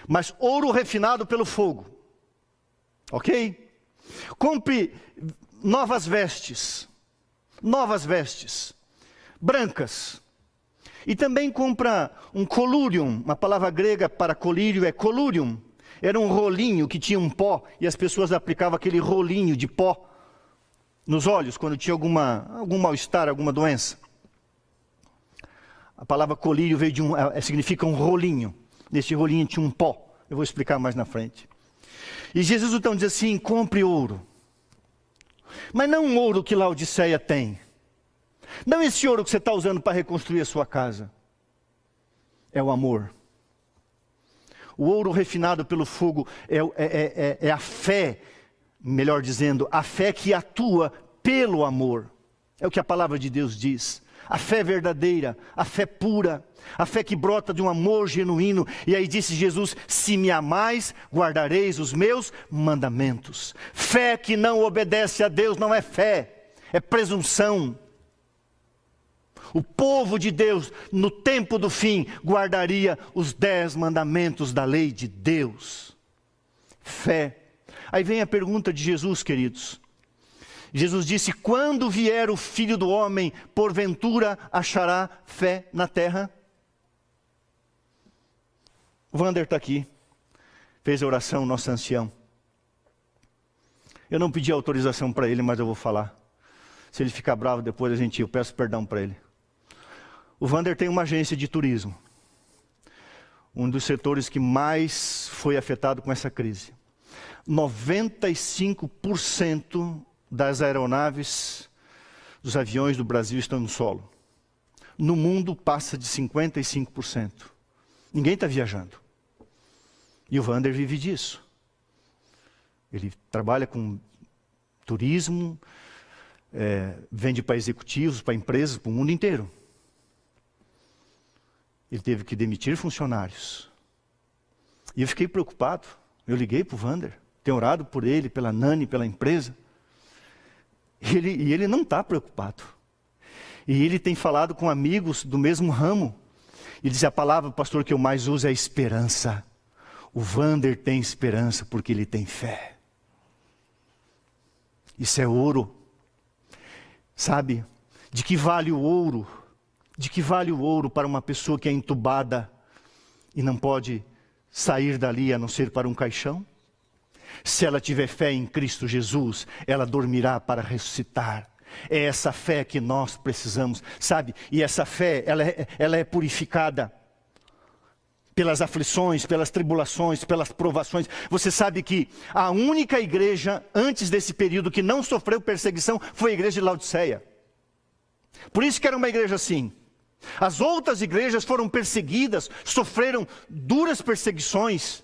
A: mas ouro refinado pelo fogo. Ok? Compre novas vestes, brancas. E também compra um colurium, uma palavra grega para colírio é colurium. Era um rolinho que tinha um pó, e as pessoas aplicavam aquele rolinho de pó nos olhos, quando tinha algum mal-estar, alguma doença. A palavra colírio veio significa um rolinho. Neste rolinho tinha um pó. Eu vou explicar mais na frente. E Jesus então diz assim, compre ouro. Mas não um ouro que Laodiceia tem. Não esse ouro que você está usando para reconstruir a sua casa. É o amor. O ouro refinado pelo fogo é a fé, melhor dizendo, a fé que atua pelo amor. É o que a palavra de Deus diz. A fé verdadeira, a fé pura, a fé que brota de um amor genuíno. E aí disse Jesus, se me amais, guardareis os meus mandamentos. Fé que não obedece a Deus não é fé, é presunção. O povo de Deus, no tempo do fim, guardaria os 10 mandamentos da lei de Deus. Fé. Aí vem a pergunta de Jesus, queridos. Jesus disse, quando vier o Filho do Homem, porventura achará fé na terra? O Wander está aqui, fez a oração, nosso ancião. Eu não pedi autorização para ele, mas eu vou falar. Se ele ficar bravo depois, eu peço perdão para ele. O Wander tem uma agência de turismo. Um dos setores que mais foi afetado com essa crise. 95% das aeronaves, dos aviões do Brasil estão no solo. No mundo passa de 55%. Ninguém está viajando. E o Wander vive disso. Ele trabalha com turismo, vende para executivos, para empresas, para o mundo inteiro. Ele teve que demitir funcionários. E eu fiquei preocupado. Eu liguei para o Wander, tenho orado por ele, pela Nani, pela empresa. E ele não está preocupado. E ele tem falado com amigos do mesmo ramo. Ele diz, a palavra, pastor, que eu mais uso é esperança. O Wander tem esperança porque ele tem fé. Isso é ouro. Sabe? De que vale o ouro? De que vale o ouro para uma pessoa que é entubada e não pode sair dali a não ser para um caixão? Se ela tiver fé em Cristo Jesus, ela dormirá para ressuscitar. É essa fé que nós precisamos, sabe? E essa fé, ela é purificada pelas aflições, pelas tribulações, pelas provações. Você sabe que a única igreja antes desse período que não sofreu perseguição foi a igreja de Laodiceia. Por isso que era uma igreja assim. As outras igrejas foram perseguidas, sofreram duras perseguições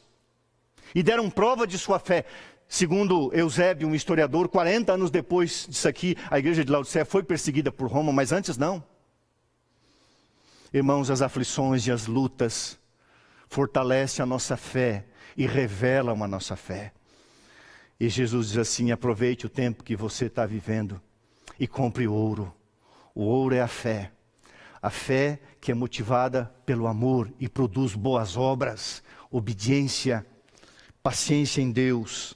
A: e deram prova de sua fé. Segundo Eusébio, um historiador, 40 anos depois disso aqui, a igreja de Laodiceia foi perseguida por Roma, mas antes não. Irmãos, as aflições e as lutas fortalecem a nossa fé e revelam a nossa fé. E Jesus diz assim, aproveite o tempo que você está vivendo e compre ouro. O ouro é a fé. A fé que é motivada pelo amor e produz boas obras, obediência, paciência em Deus.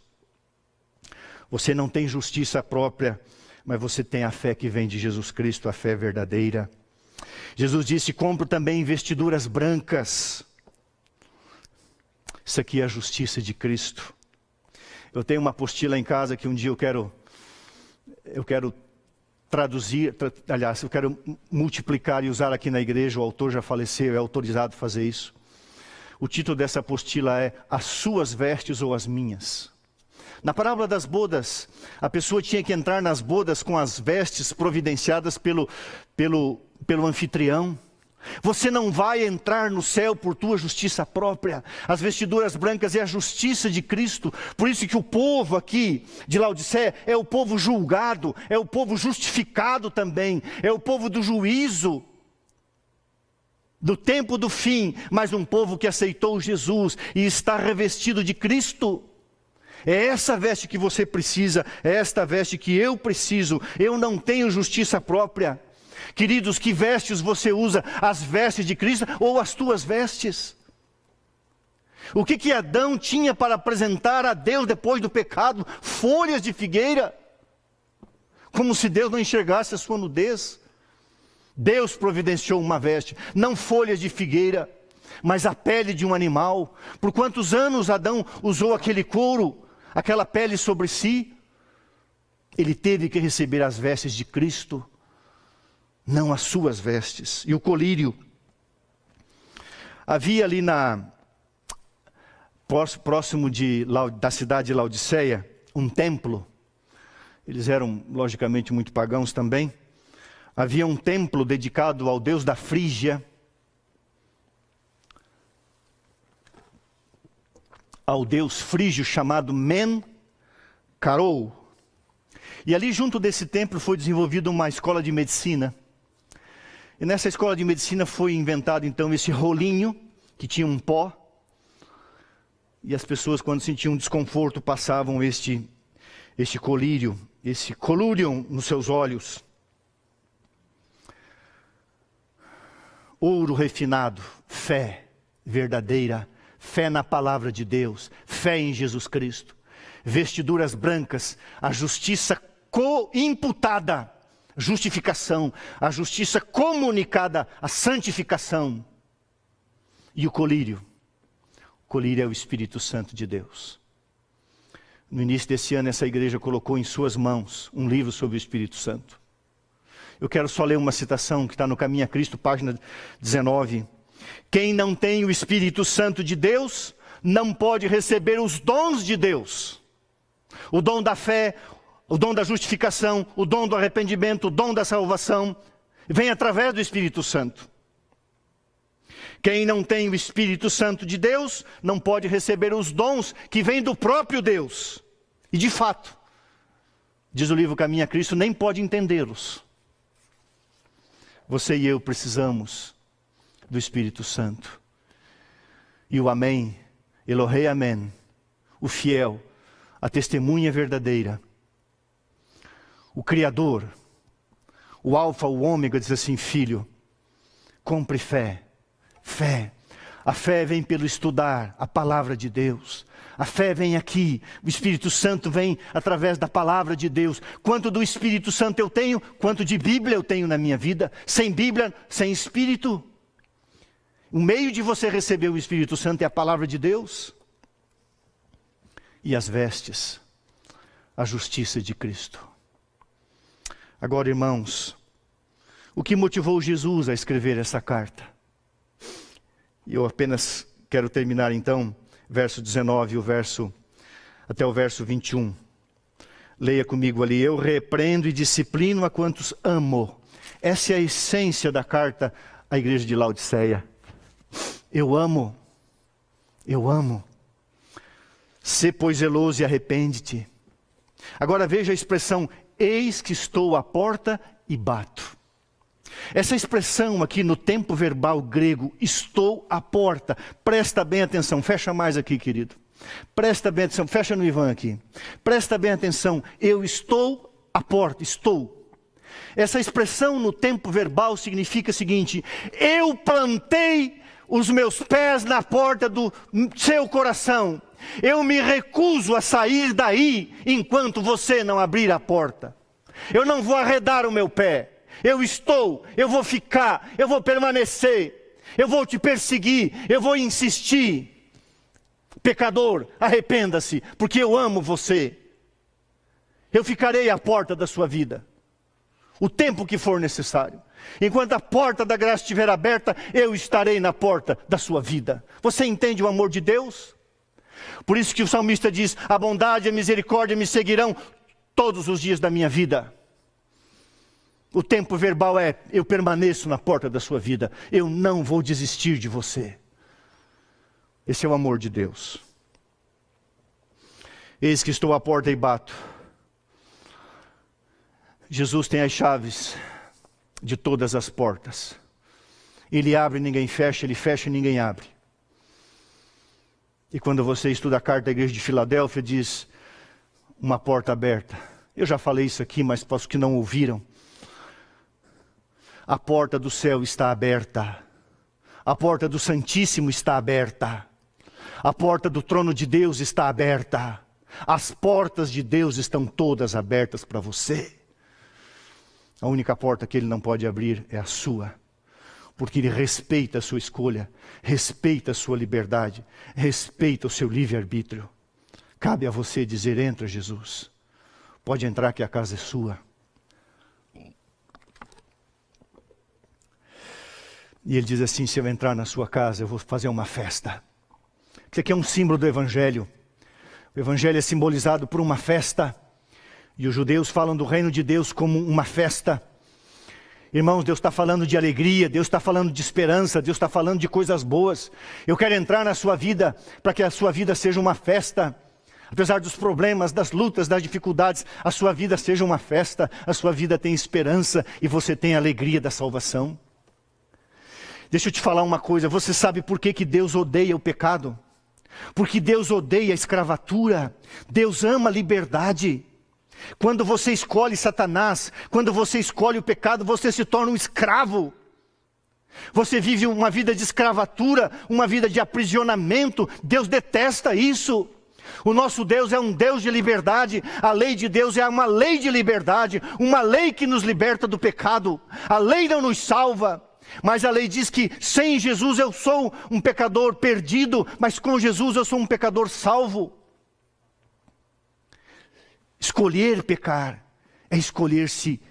A: Você não tem justiça própria, mas você tem a fé que vem de Jesus Cristo, a fé verdadeira. Jesus disse, compro também vestiduras brancas. Isso aqui é a justiça de Cristo. Eu tenho uma apostila em casa que um dia eu quero traduzir, aliás, eu quero multiplicar e usar aqui na igreja. O autor já faleceu, é autorizado a fazer isso. O título dessa apostila é As Suas Vestes ou as Minhas. Na parábola das bodas, a pessoa tinha que entrar nas bodas com as vestes providenciadas pelo anfitrião. Você não vai entrar no céu por tua justiça própria. As vestiduras brancas é a justiça de Cristo. Por isso que o povo aqui de Laodiceia é o povo julgado, é o povo justificado também, é o povo do juízo, do tempo do fim, mas um povo que aceitou Jesus e está revestido de Cristo. É essa veste que você precisa, é esta veste que eu preciso. Eu não tenho justiça própria. Queridos, que vestes você usa? As vestes de Cristo ou as tuas vestes? O que Adão tinha para apresentar a Deus depois do pecado? Folhas de figueira. Como se Deus não enxergasse a sua nudez. Deus providenciou uma veste, não folhas de figueira, mas a pele de um animal. Por quantos anos Adão usou aquele couro, aquela pele sobre si? Ele teve que receber as vestes de Cristo, não as suas vestes. E o colírio. Havia ali próximo da cidade de Laodiceia, um templo. Eles eram, logicamente, muito pagãos também. Havia um templo dedicado ao deus da Frígia, ao deus frígio chamado Men-Karou. E ali junto desse templo foi desenvolvida uma escola de medicina. E nessa escola de medicina foi inventado então esse rolinho, que tinha um pó. E as pessoas, quando sentiam desconforto, passavam este colírio, esse colúrium nos seus olhos. Ouro refinado, fé verdadeira, fé na palavra de Deus, fé em Jesus Cristo. Vestiduras brancas, a justiça imputada, justificação, a justiça comunicada, a santificação. E o colírio é o Espírito Santo de Deus. No início desse ano, essa igreja colocou em suas mãos um livro sobre o Espírito Santo. Eu quero só ler uma citação que está no Caminho a Cristo, página 19. Quem não tem o Espírito Santo de Deus, não pode receber os dons de Deus. O dom da fé, o dom da justificação, o dom do arrependimento, o dom da salvação, vem através do Espírito Santo. Quem não tem o Espírito Santo de Deus, não pode receber os dons que vêm do próprio Deus. E de fato, diz o livro Caminho a Cristo, nem pode entendê-los. Você e eu precisamos do Espírito Santo. E o Amém, Elohei Amém, o fiel, a testemunha verdadeira, o Criador, o Alfa, o Ômega, diz assim: filho, compre fé. Fé. A fé vem pelo estudar a palavra de Deus. A fé vem aqui, o Espírito Santo vem através da palavra de Deus. Quanto do Espírito Santo eu tenho, quanto de Bíblia eu tenho na minha vida. Sem Bíblia, sem Espírito. O meio de você receber o Espírito Santo é a palavra de Deus. E as vestes, a justiça de Cristo. Agora, irmãos, o que motivou Jesus a escrever essa carta? E eu apenas quero terminar então, verso 19, até o verso 21. Leia comigo ali. Eu repreendo e disciplino a quantos amo. Essa é a essência da carta à igreja de Laodiceia. Eu amo. Eu amo. Sê, pois, zeloso e arrepende-te. Agora veja a expressão, eis que estou à porta e bato. Essa expressão aqui no tempo verbal grego, estou à porta. Presta bem atenção, fecha mais aqui, querido. Presta bem atenção, fecha no Ivan aqui. Presta bem atenção, eu estou à porta, estou. Essa expressão no tempo verbal significa o seguinte: eu plantei os meus pés na porta do seu coração. Eu me recuso a sair daí enquanto você não abrir a porta. Eu não vou arredar o meu pé. Eu vou ficar, eu vou permanecer, eu vou te perseguir, eu vou insistir. Pecador, arrependa-se, porque eu amo você. Eu ficarei à porta da sua vida, o tempo que for necessário. Enquanto a porta da graça estiver aberta, eu estarei na porta da sua vida. Você entende o amor de Deus? Por isso que o salmista diz, a bondade e a misericórdia me seguirão todos os dias da minha vida. O tempo verbal é: eu permaneço na porta da sua vida. Eu não vou desistir de você. Esse é o amor de Deus. Eis que estou à porta e bato. Jesus tem as chaves de todas as portas. Ele abre e ninguém fecha, ele fecha e ninguém abre. E quando você estuda a carta da igreja de Filadélfia, diz: uma porta aberta. Eu já falei isso aqui, mas para os que não ouviram, a porta do céu está aberta. A porta do Santíssimo está aberta. A porta do trono de Deus está aberta. As portas de Deus estão todas abertas para você. A única porta que Ele não pode abrir é a sua. Porque Ele respeita a sua escolha, respeita a sua liberdade, respeita o seu livre-arbítrio. Cabe a você dizer: entra, Jesus. Pode entrar que a casa é sua. E Ele diz assim: se eu entrar na sua casa, eu vou fazer uma festa. Isso aqui é um símbolo do Evangelho. O Evangelho é simbolizado por uma festa. E os judeus falam do reino de Deus como uma festa. Irmãos, Deus está falando de alegria, Deus está falando de esperança, Deus está falando de coisas boas. Eu quero entrar na sua vida para que a sua vida seja uma festa. Apesar dos problemas, das lutas, das dificuldades, a sua vida seja uma festa. A sua vida tem esperança e você tem a alegria da salvação. Deixa eu te falar uma coisa, você sabe por que Deus odeia o pecado? Porque Deus odeia a escravatura. Deus ama a liberdade. Quando você escolhe Satanás, quando você escolhe o pecado, você se torna um escravo. Você vive uma vida de escravatura, uma vida de aprisionamento. Deus detesta isso. O nosso Deus é um Deus de liberdade. A lei de Deus é uma lei de liberdade, uma lei que nos liberta do pecado. A lei não nos salva, mas a lei diz que sem Jesus eu sou um pecador perdido, mas com Jesus eu sou um pecador salvo. Escolher pecar é escolher se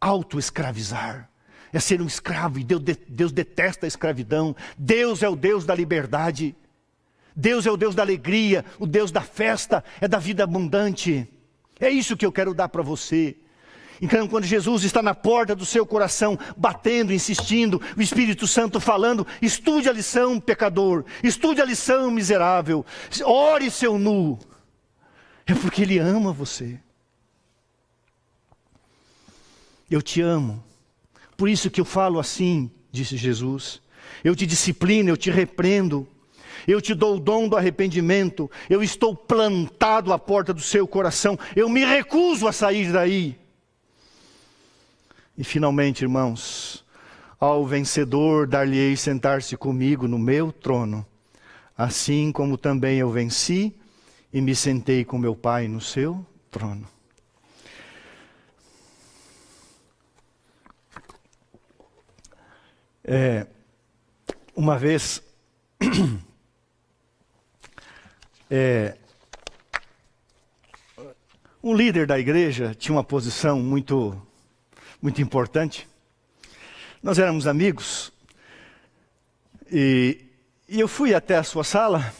A: auto-escravizar. É ser um escravo, e Deus detesta a escravidão. Deus é o Deus da liberdade. Deus é o Deus da alegria, o Deus da festa, é da vida abundante. É isso que eu quero dar para você. Então, quando Jesus está na porta do seu coração, batendo, insistindo, o Espírito Santo falando: estude a lição, pecador, estude a lição, miserável, ore, seu nu. É porque Ele ama você. Eu te amo. Por isso que eu falo assim, disse Jesus. Eu te disciplino, eu te repreendo. Eu te dou o dom do arrependimento. Eu estou plantado à porta do seu coração. Eu me recuso a sair daí. E finalmente, irmãos, ao vencedor dar-lhe-ei sentar-se comigo no meu trono, assim como também eu venci e me sentei com meu Pai no seu trono. Uma vez, um líder da igreja tinha uma posição muito importante. Nós éramos amigos e eu fui até a sua sala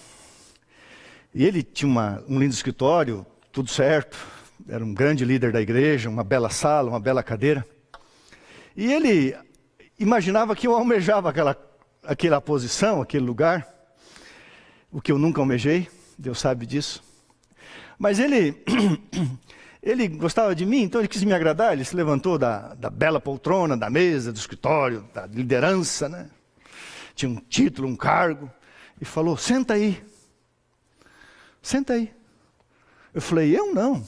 A: e ele tinha um lindo escritório, tudo certo, era um grande líder da igreja, uma bela sala, uma bela cadeira. E ele imaginava que eu almejava aquela posição, aquele lugar, o que eu nunca almejei, Deus sabe disso. Mas ele gostava de mim, então ele quis me agradar, ele se levantou da bela poltrona, da mesa, do escritório, da liderança, né? Tinha um título, um cargo, e falou: senta aí. Senta aí. Eu falei: eu não.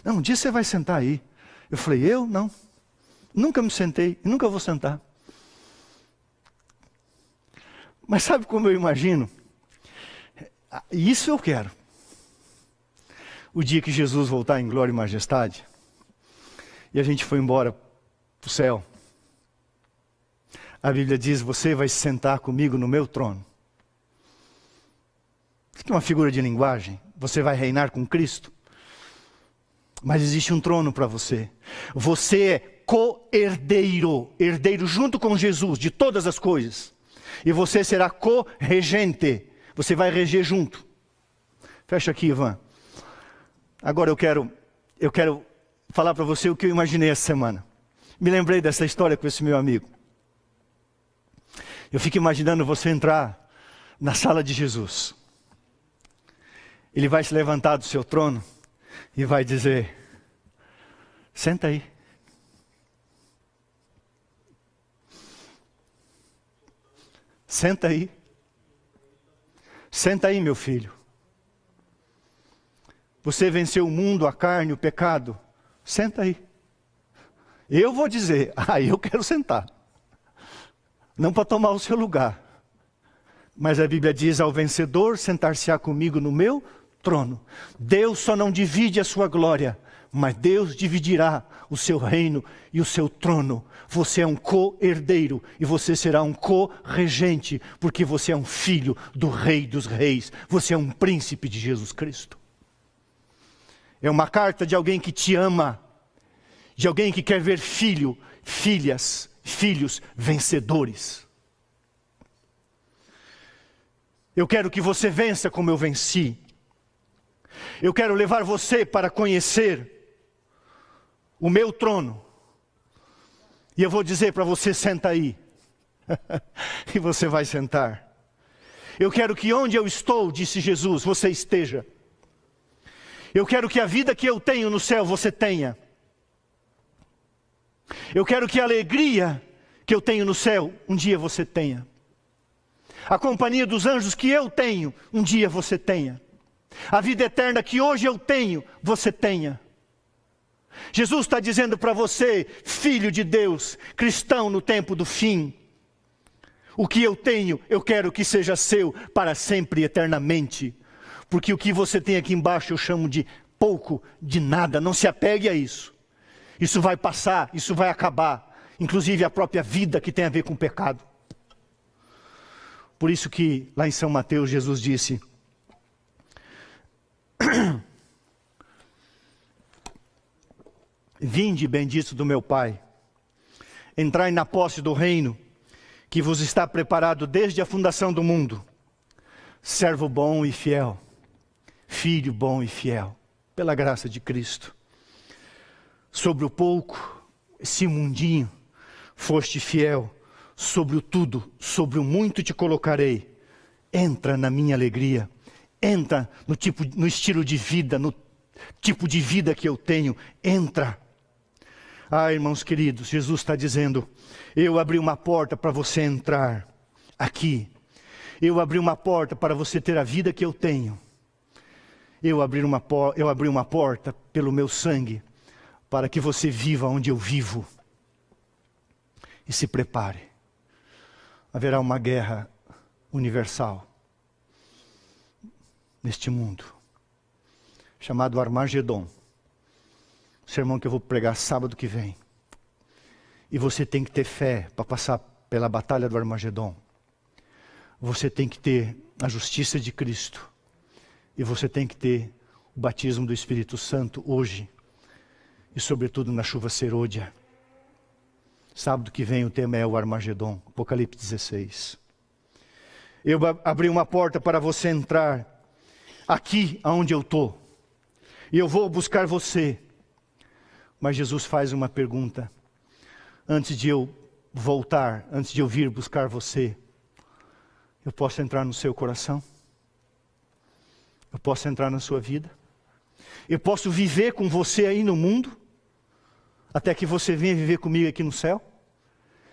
A: Não, um dia você vai sentar aí. Eu falei: eu não. Nunca me sentei e nunca vou sentar. Mas sabe como eu imagino? Isso eu quero. O dia que Jesus voltar em glória e majestade, e a gente foi embora para o céu, a Bíblia diz: você vai se sentar comigo no meu trono. Isso aqui é uma figura de linguagem. Você vai reinar com Cristo. Mas existe um trono para você. Você é co-herdeiro, herdeiro junto com Jesus de todas as coisas. E você será co-regente. Você vai reger junto. Fecha aqui, Ivan. Agora eu quero falar para você o que eu imaginei essa semana. Me lembrei dessa história com esse meu amigo. Eu fico imaginando você entrar na sala de Jesus. Ele vai se levantar do seu trono e vai dizer: senta aí. Senta aí. Senta aí, meu filho. Você venceu o mundo, a carne, o pecado. Senta aí. Eu vou dizer: eu quero sentar. Não para tomar o seu lugar. Mas a Bíblia diz: ao vencedor sentar-se-á comigo no meu trono. Deus só não divide a sua glória, mas Deus dividirá o seu reino e o seu trono. Você é um co-herdeiro e você será um co-regente, porque você é um filho do Rei dos Reis. Você é um príncipe de Jesus Cristo. É uma carta de alguém que te ama, de alguém que quer ver filhos vencedores. Eu quero que você vença como eu venci. Eu quero levar você para conhecer o meu trono. E eu vou dizer para você: senta aí. E você vai sentar. Eu quero que onde eu estou, disse Jesus, você esteja. Eu quero que a vida que eu tenho no céu, você tenha. Eu quero que a alegria que eu tenho no céu, um dia você tenha. A companhia dos anjos que eu tenho, um dia você tenha. A vida eterna que hoje eu tenho, você tenha. Jesus está dizendo para você, filho de Deus, cristão no tempo do fim: o que eu tenho, eu quero que seja seu para sempre e eternamente. Porque o que você tem aqui embaixo eu chamo de pouco, de nada. Não se apegue a isso. Isso vai passar, isso vai acabar. Inclusive a própria vida que tem a ver com o pecado. Por isso que lá em São Mateus Jesus disse: vinde, bendito do meu Pai, entrai na posse do reino que vos está preparado desde a fundação do mundo. Servo bom e fiel, filho bom e fiel, pela graça de Cristo. Sobre o pouco, esse mundinho, foste fiel. Sobre o tudo, sobre o muito te colocarei. Entra na minha alegria. Entra no estilo de vida, no tipo de vida que eu tenho. Entra. Irmãos queridos, Jesus está dizendo: eu abri uma porta para você entrar aqui. Eu abri uma porta para você ter a vida que eu tenho. Eu abri uma porta pelo meu sangue para que você viva onde eu vivo. E se prepare. Haverá uma guerra universal neste mundo, chamado Armagedon. Sermão que eu vou pregar sábado que vem. E você tem que ter fé para passar pela batalha do Armagedon. Você tem que ter a justiça de Cristo. E você tem que ter o batismo do Espírito Santo hoje. E sobretudo na chuva serôdia. Sábado que vem o tema é o Armagedon, Apocalipse 16. Eu abri uma porta para você entrar aqui aonde eu estou. E eu vou buscar você. Mas Jesus faz uma pergunta. Antes de eu voltar, antes de eu vir buscar você, eu posso entrar no seu coração? Eu posso entrar na sua vida? Eu posso viver com você aí no mundo? Até que você venha viver comigo aqui no céu?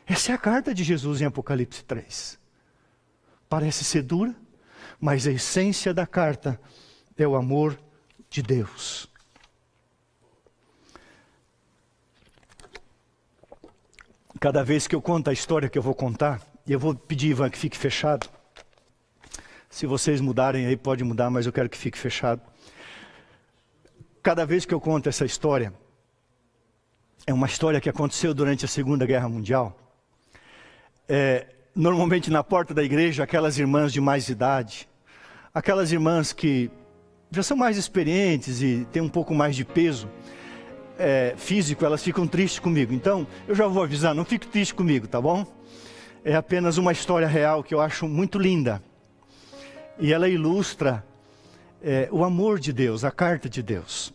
A: Essa é a carta de Jesus em Apocalipse 3. Parece ser dura, mas a essência da carta é o amor de Deus. Cada vez que eu conto a história que eu vou contar, e eu vou pedir, Ivan, que fique fechado. Se vocês mudarem aí, pode mudar, mas eu quero que fique fechado. Cada vez que eu conto essa história, é uma história que aconteceu durante a Segunda Guerra Mundial. Normalmente na porta da igreja, aquelas irmãs de mais idade, aquelas irmãs que já são mais experientes e têm um pouco mais de peso físico, elas ficam tristes comigo. Então, eu já vou avisar, não fique triste comigo, tá bom? É apenas uma história real que eu acho muito linda. E ela ilustra o amor de Deus, a carta de Deus.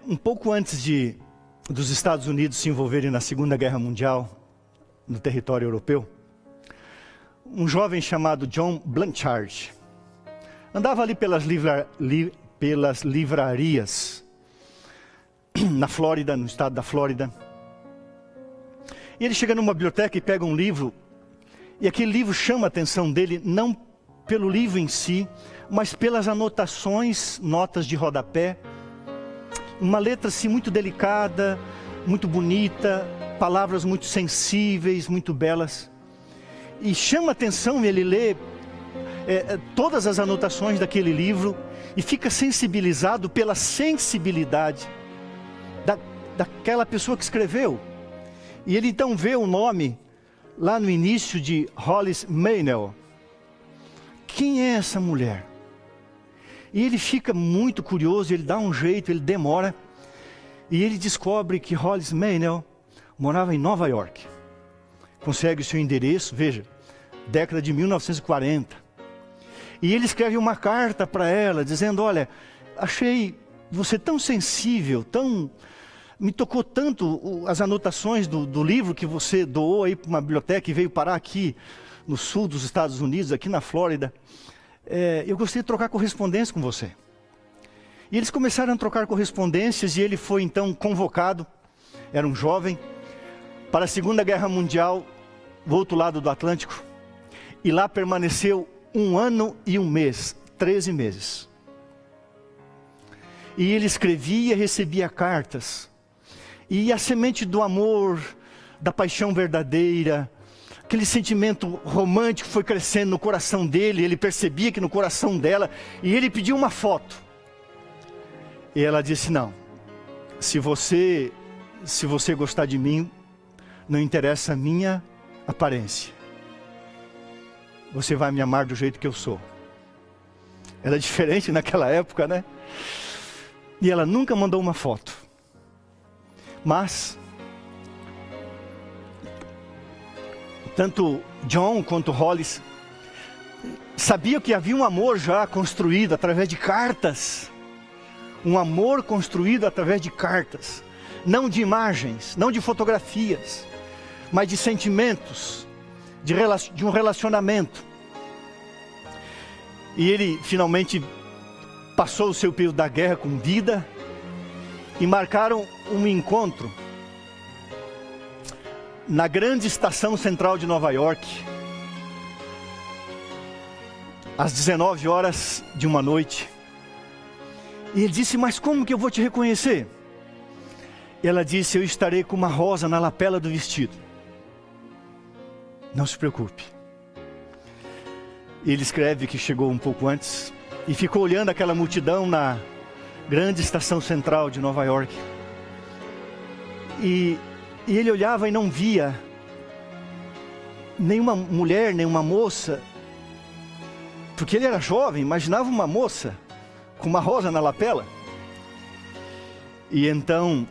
A: Um pouco antes de dos Estados Unidos se envolverem na Segunda Guerra Mundial, no território europeu, um jovem chamado John Blanchard andava ali pelas livrarias na Flórida, no estado da Flórida. E ele chega numa biblioteca e pega um livro, e aquele livro chama a atenção dele, não pelo livro em si, mas pelas anotações, notas de rodapé. Uma letra assim muito delicada, muito bonita, palavras muito sensíveis, muito belas. E chama a atenção, ele lê todas as anotações daquele livro e fica sensibilizado pela sensibilidade daquela pessoa que escreveu. E ele então vê o nome lá no início de Hollis Maynell. Quem é essa mulher? E ele fica muito curioso, ele dá um jeito, ele demora. E ele descobre que Hollis Maynell morava em Nova York. Consegue o seu endereço, veja, década de 1940. E ele escreve uma carta para ela, dizendo, olha, achei você tão sensível, me tocou tanto as anotações do livro que você doou aí para uma biblioteca e veio parar aqui no sul dos Estados Unidos, aqui na Flórida. Eu gostaria de trocar correspondência com você. E eles começaram a trocar correspondências e ele foi então convocado, era um jovem, para a Segunda Guerra Mundial, do outro lado do Atlântico. E lá permaneceu 1 ano e 1 mês, 13 meses. E ele escrevia e recebia cartas. E a semente do amor, da paixão verdadeira, aquele sentimento romântico foi crescendo no coração dele, ele percebia que no coração dela, e ele pediu uma foto. E ela disse, não, se você gostar de mim, não interessa a minha aparência. Você vai me amar do jeito que eu sou. Era diferente naquela época, né? E ela nunca mandou uma foto. Mas tanto John quanto Hollis sabiam que havia um amor já construído através de cartas. Um amor construído através de cartas. Não de imagens, não de fotografias, mas de sentimentos, de um relacionamento. E ele finalmente passou o seu período da guerra com vida e marcaram um encontro na grande estação central de Nova York, às 19 horas de uma noite. E ele disse, mas como que eu vou te reconhecer? E ela disse, eu estarei com uma rosa na lapela do vestido. Não se preocupe. Ele escreve que chegou um pouco antes e ficou olhando aquela multidão na grande estação central de Nova York. E ele olhava e não via nenhuma mulher, nenhuma moça, porque ele era jovem, imaginava uma moça com uma rosa na lapela. E então,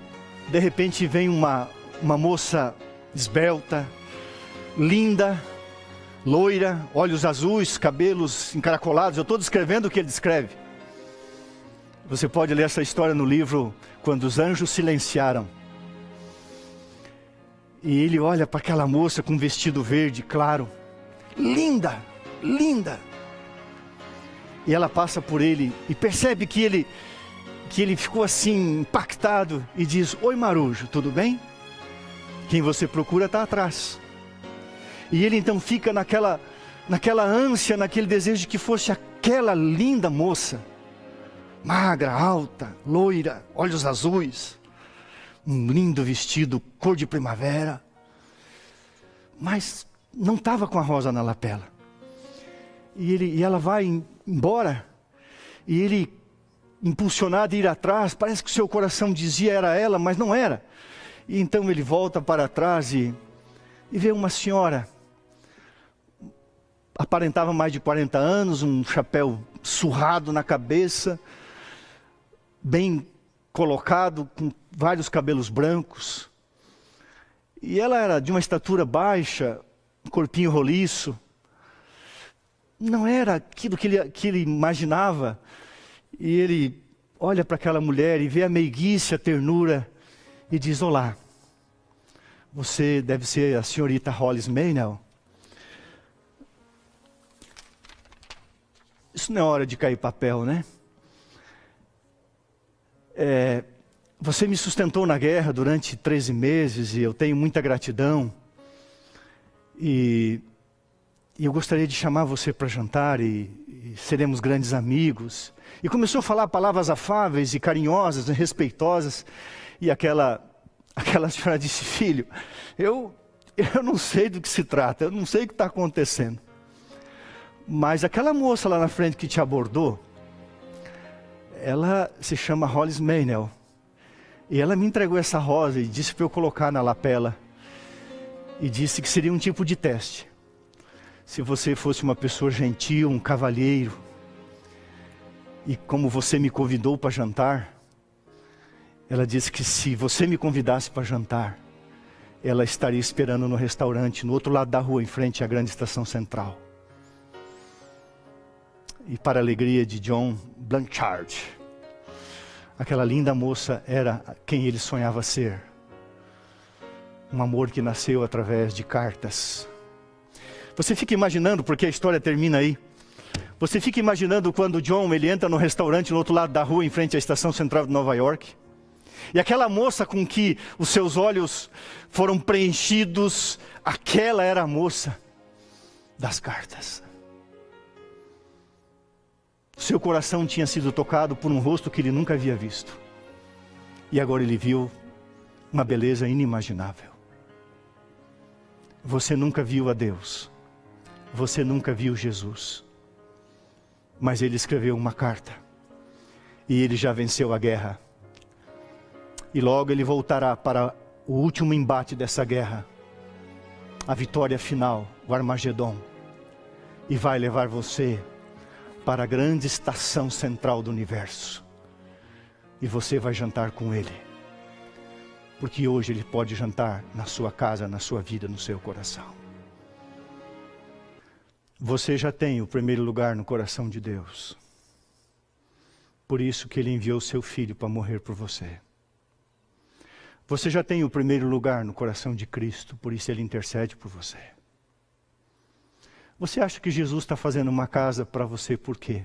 A: de repente vem uma moça esbelta, linda, loira, olhos azuis, cabelos encaracolados. Eu estou descrevendo o que ele descreve. Você pode ler essa história no livro Quando os Anjos Silenciaram. E ele olha para aquela moça com um vestido verde claro, linda, linda. E ela passa por ele e percebe que ele ficou assim impactado e diz, oi Marujo, tudo bem? Quem você procura está atrás. E ele então fica naquela ânsia, naquele desejo de que fosse aquela linda moça, magra, alta, loira, olhos azuis, um lindo vestido, cor de primavera, mas não estava com a rosa na lapela. E ela vai embora, e ele, impulsionado a ir atrás, parece que o seu coração dizia era ela, mas não era. E então ele volta para trás e vê uma senhora, aparentava mais de 40 anos, um chapéu surrado na cabeça, bem colocado, com vários cabelos brancos. E ela era de uma estatura baixa, um corpinho roliço. Não era aquilo que ele imaginava. E ele olha para aquela mulher e vê a meiguice, a ternura. e diz: olá, você deve ser a senhorita Hollis Maynell. Isso não é hora de cair papel, né? Você me sustentou na guerra durante 13 meses e eu tenho muita gratidão. E eu gostaria de chamar você para jantar e seremos grandes amigos. E começou a falar palavras afáveis e carinhosas e respeitosas. E aquela senhora disse: filho, eu não sei do que se trata, eu não sei o que está acontecendo. Mas aquela moça lá na frente que te abordou, ela se chama Hollis Maynell. E ela me entregou essa rosa e disse para eu colocar na lapela. E disse que seria um tipo de teste. Se você fosse uma pessoa gentil, um cavalheiro, e como você me convidou para jantar, ela disse que se você me convidasse para jantar, ela estaria esperando no restaurante, no outro lado da rua, em frente à grande estação central. E para a alegria de John Blanchard, aquela linda moça era quem ele sonhava ser. Um amor que nasceu através de cartas. Você fica imaginando, porque a história termina aí. Você fica imaginando quando John ele entra no restaurante no outro lado da rua, em frente à estação central de Nova York. E aquela moça com que os seus olhos foram preenchidos, aquela era a moça das cartas. Seu coração tinha sido tocado por um rosto que ele nunca havia visto. E agora ele viu uma beleza inimaginável. Você nunca viu a Deus. Você nunca viu Jesus. Mas ele escreveu uma carta. E ele já venceu a guerra. E logo ele voltará para o último embate dessa guerra. A vitória final, o Armagedon. E vai levar você para a grande estação central do universo. E você vai jantar com ele. Porque hoje ele pode jantar na sua casa, na sua vida, no seu coração. Você já tem o primeiro lugar no coração de Deus. Por isso que ele enviou seu filho para morrer por você. Você já tem o primeiro lugar no coração de Cristo, por isso ele intercede por você. Você acha que Jesus está fazendo uma casa para você por quê?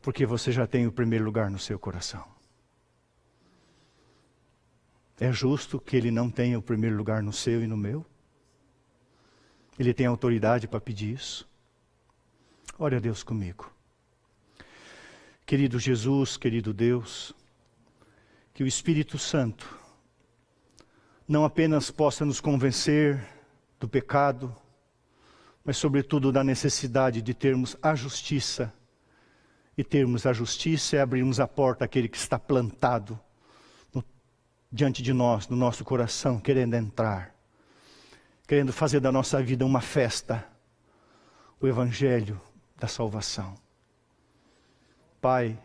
A: Porque você já tem o primeiro lugar no seu coração. É justo que ele não tenha o primeiro lugar no seu e no meu? Ele tem autoridade para pedir isso? Ore a Deus comigo. Querido Jesus, querido Deus, que o Espírito Santo não apenas possa nos convencer do pecado, mas sobretudo da necessidade de termos a justiça. E termos a justiça é abrirmos a porta àquele que está plantado diante de nós, no nosso coração, querendo entrar. Querendo fazer da nossa vida uma festa. O Evangelho da salvação. Pai,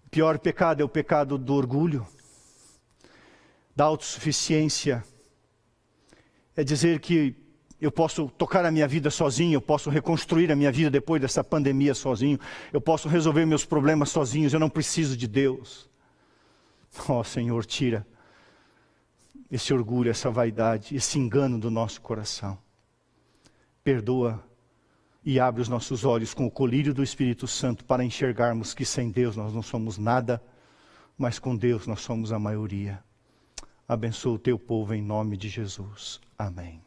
A: o pior pecado é o pecado do orgulho, da autossuficiência. É dizer que eu posso tocar a minha vida sozinho, eu posso reconstruir a minha vida depois dessa pandemia sozinho, eu posso resolver meus problemas sozinhos, eu não preciso de Deus. Ó Senhor, tira esse orgulho, essa vaidade, esse engano do nosso coração. Perdoa e abre os nossos olhos com o colírio do Espírito Santo para enxergarmos que sem Deus nós não somos nada, mas com Deus nós somos a maioria. Abençoa o teu povo em nome de Jesus. Amém.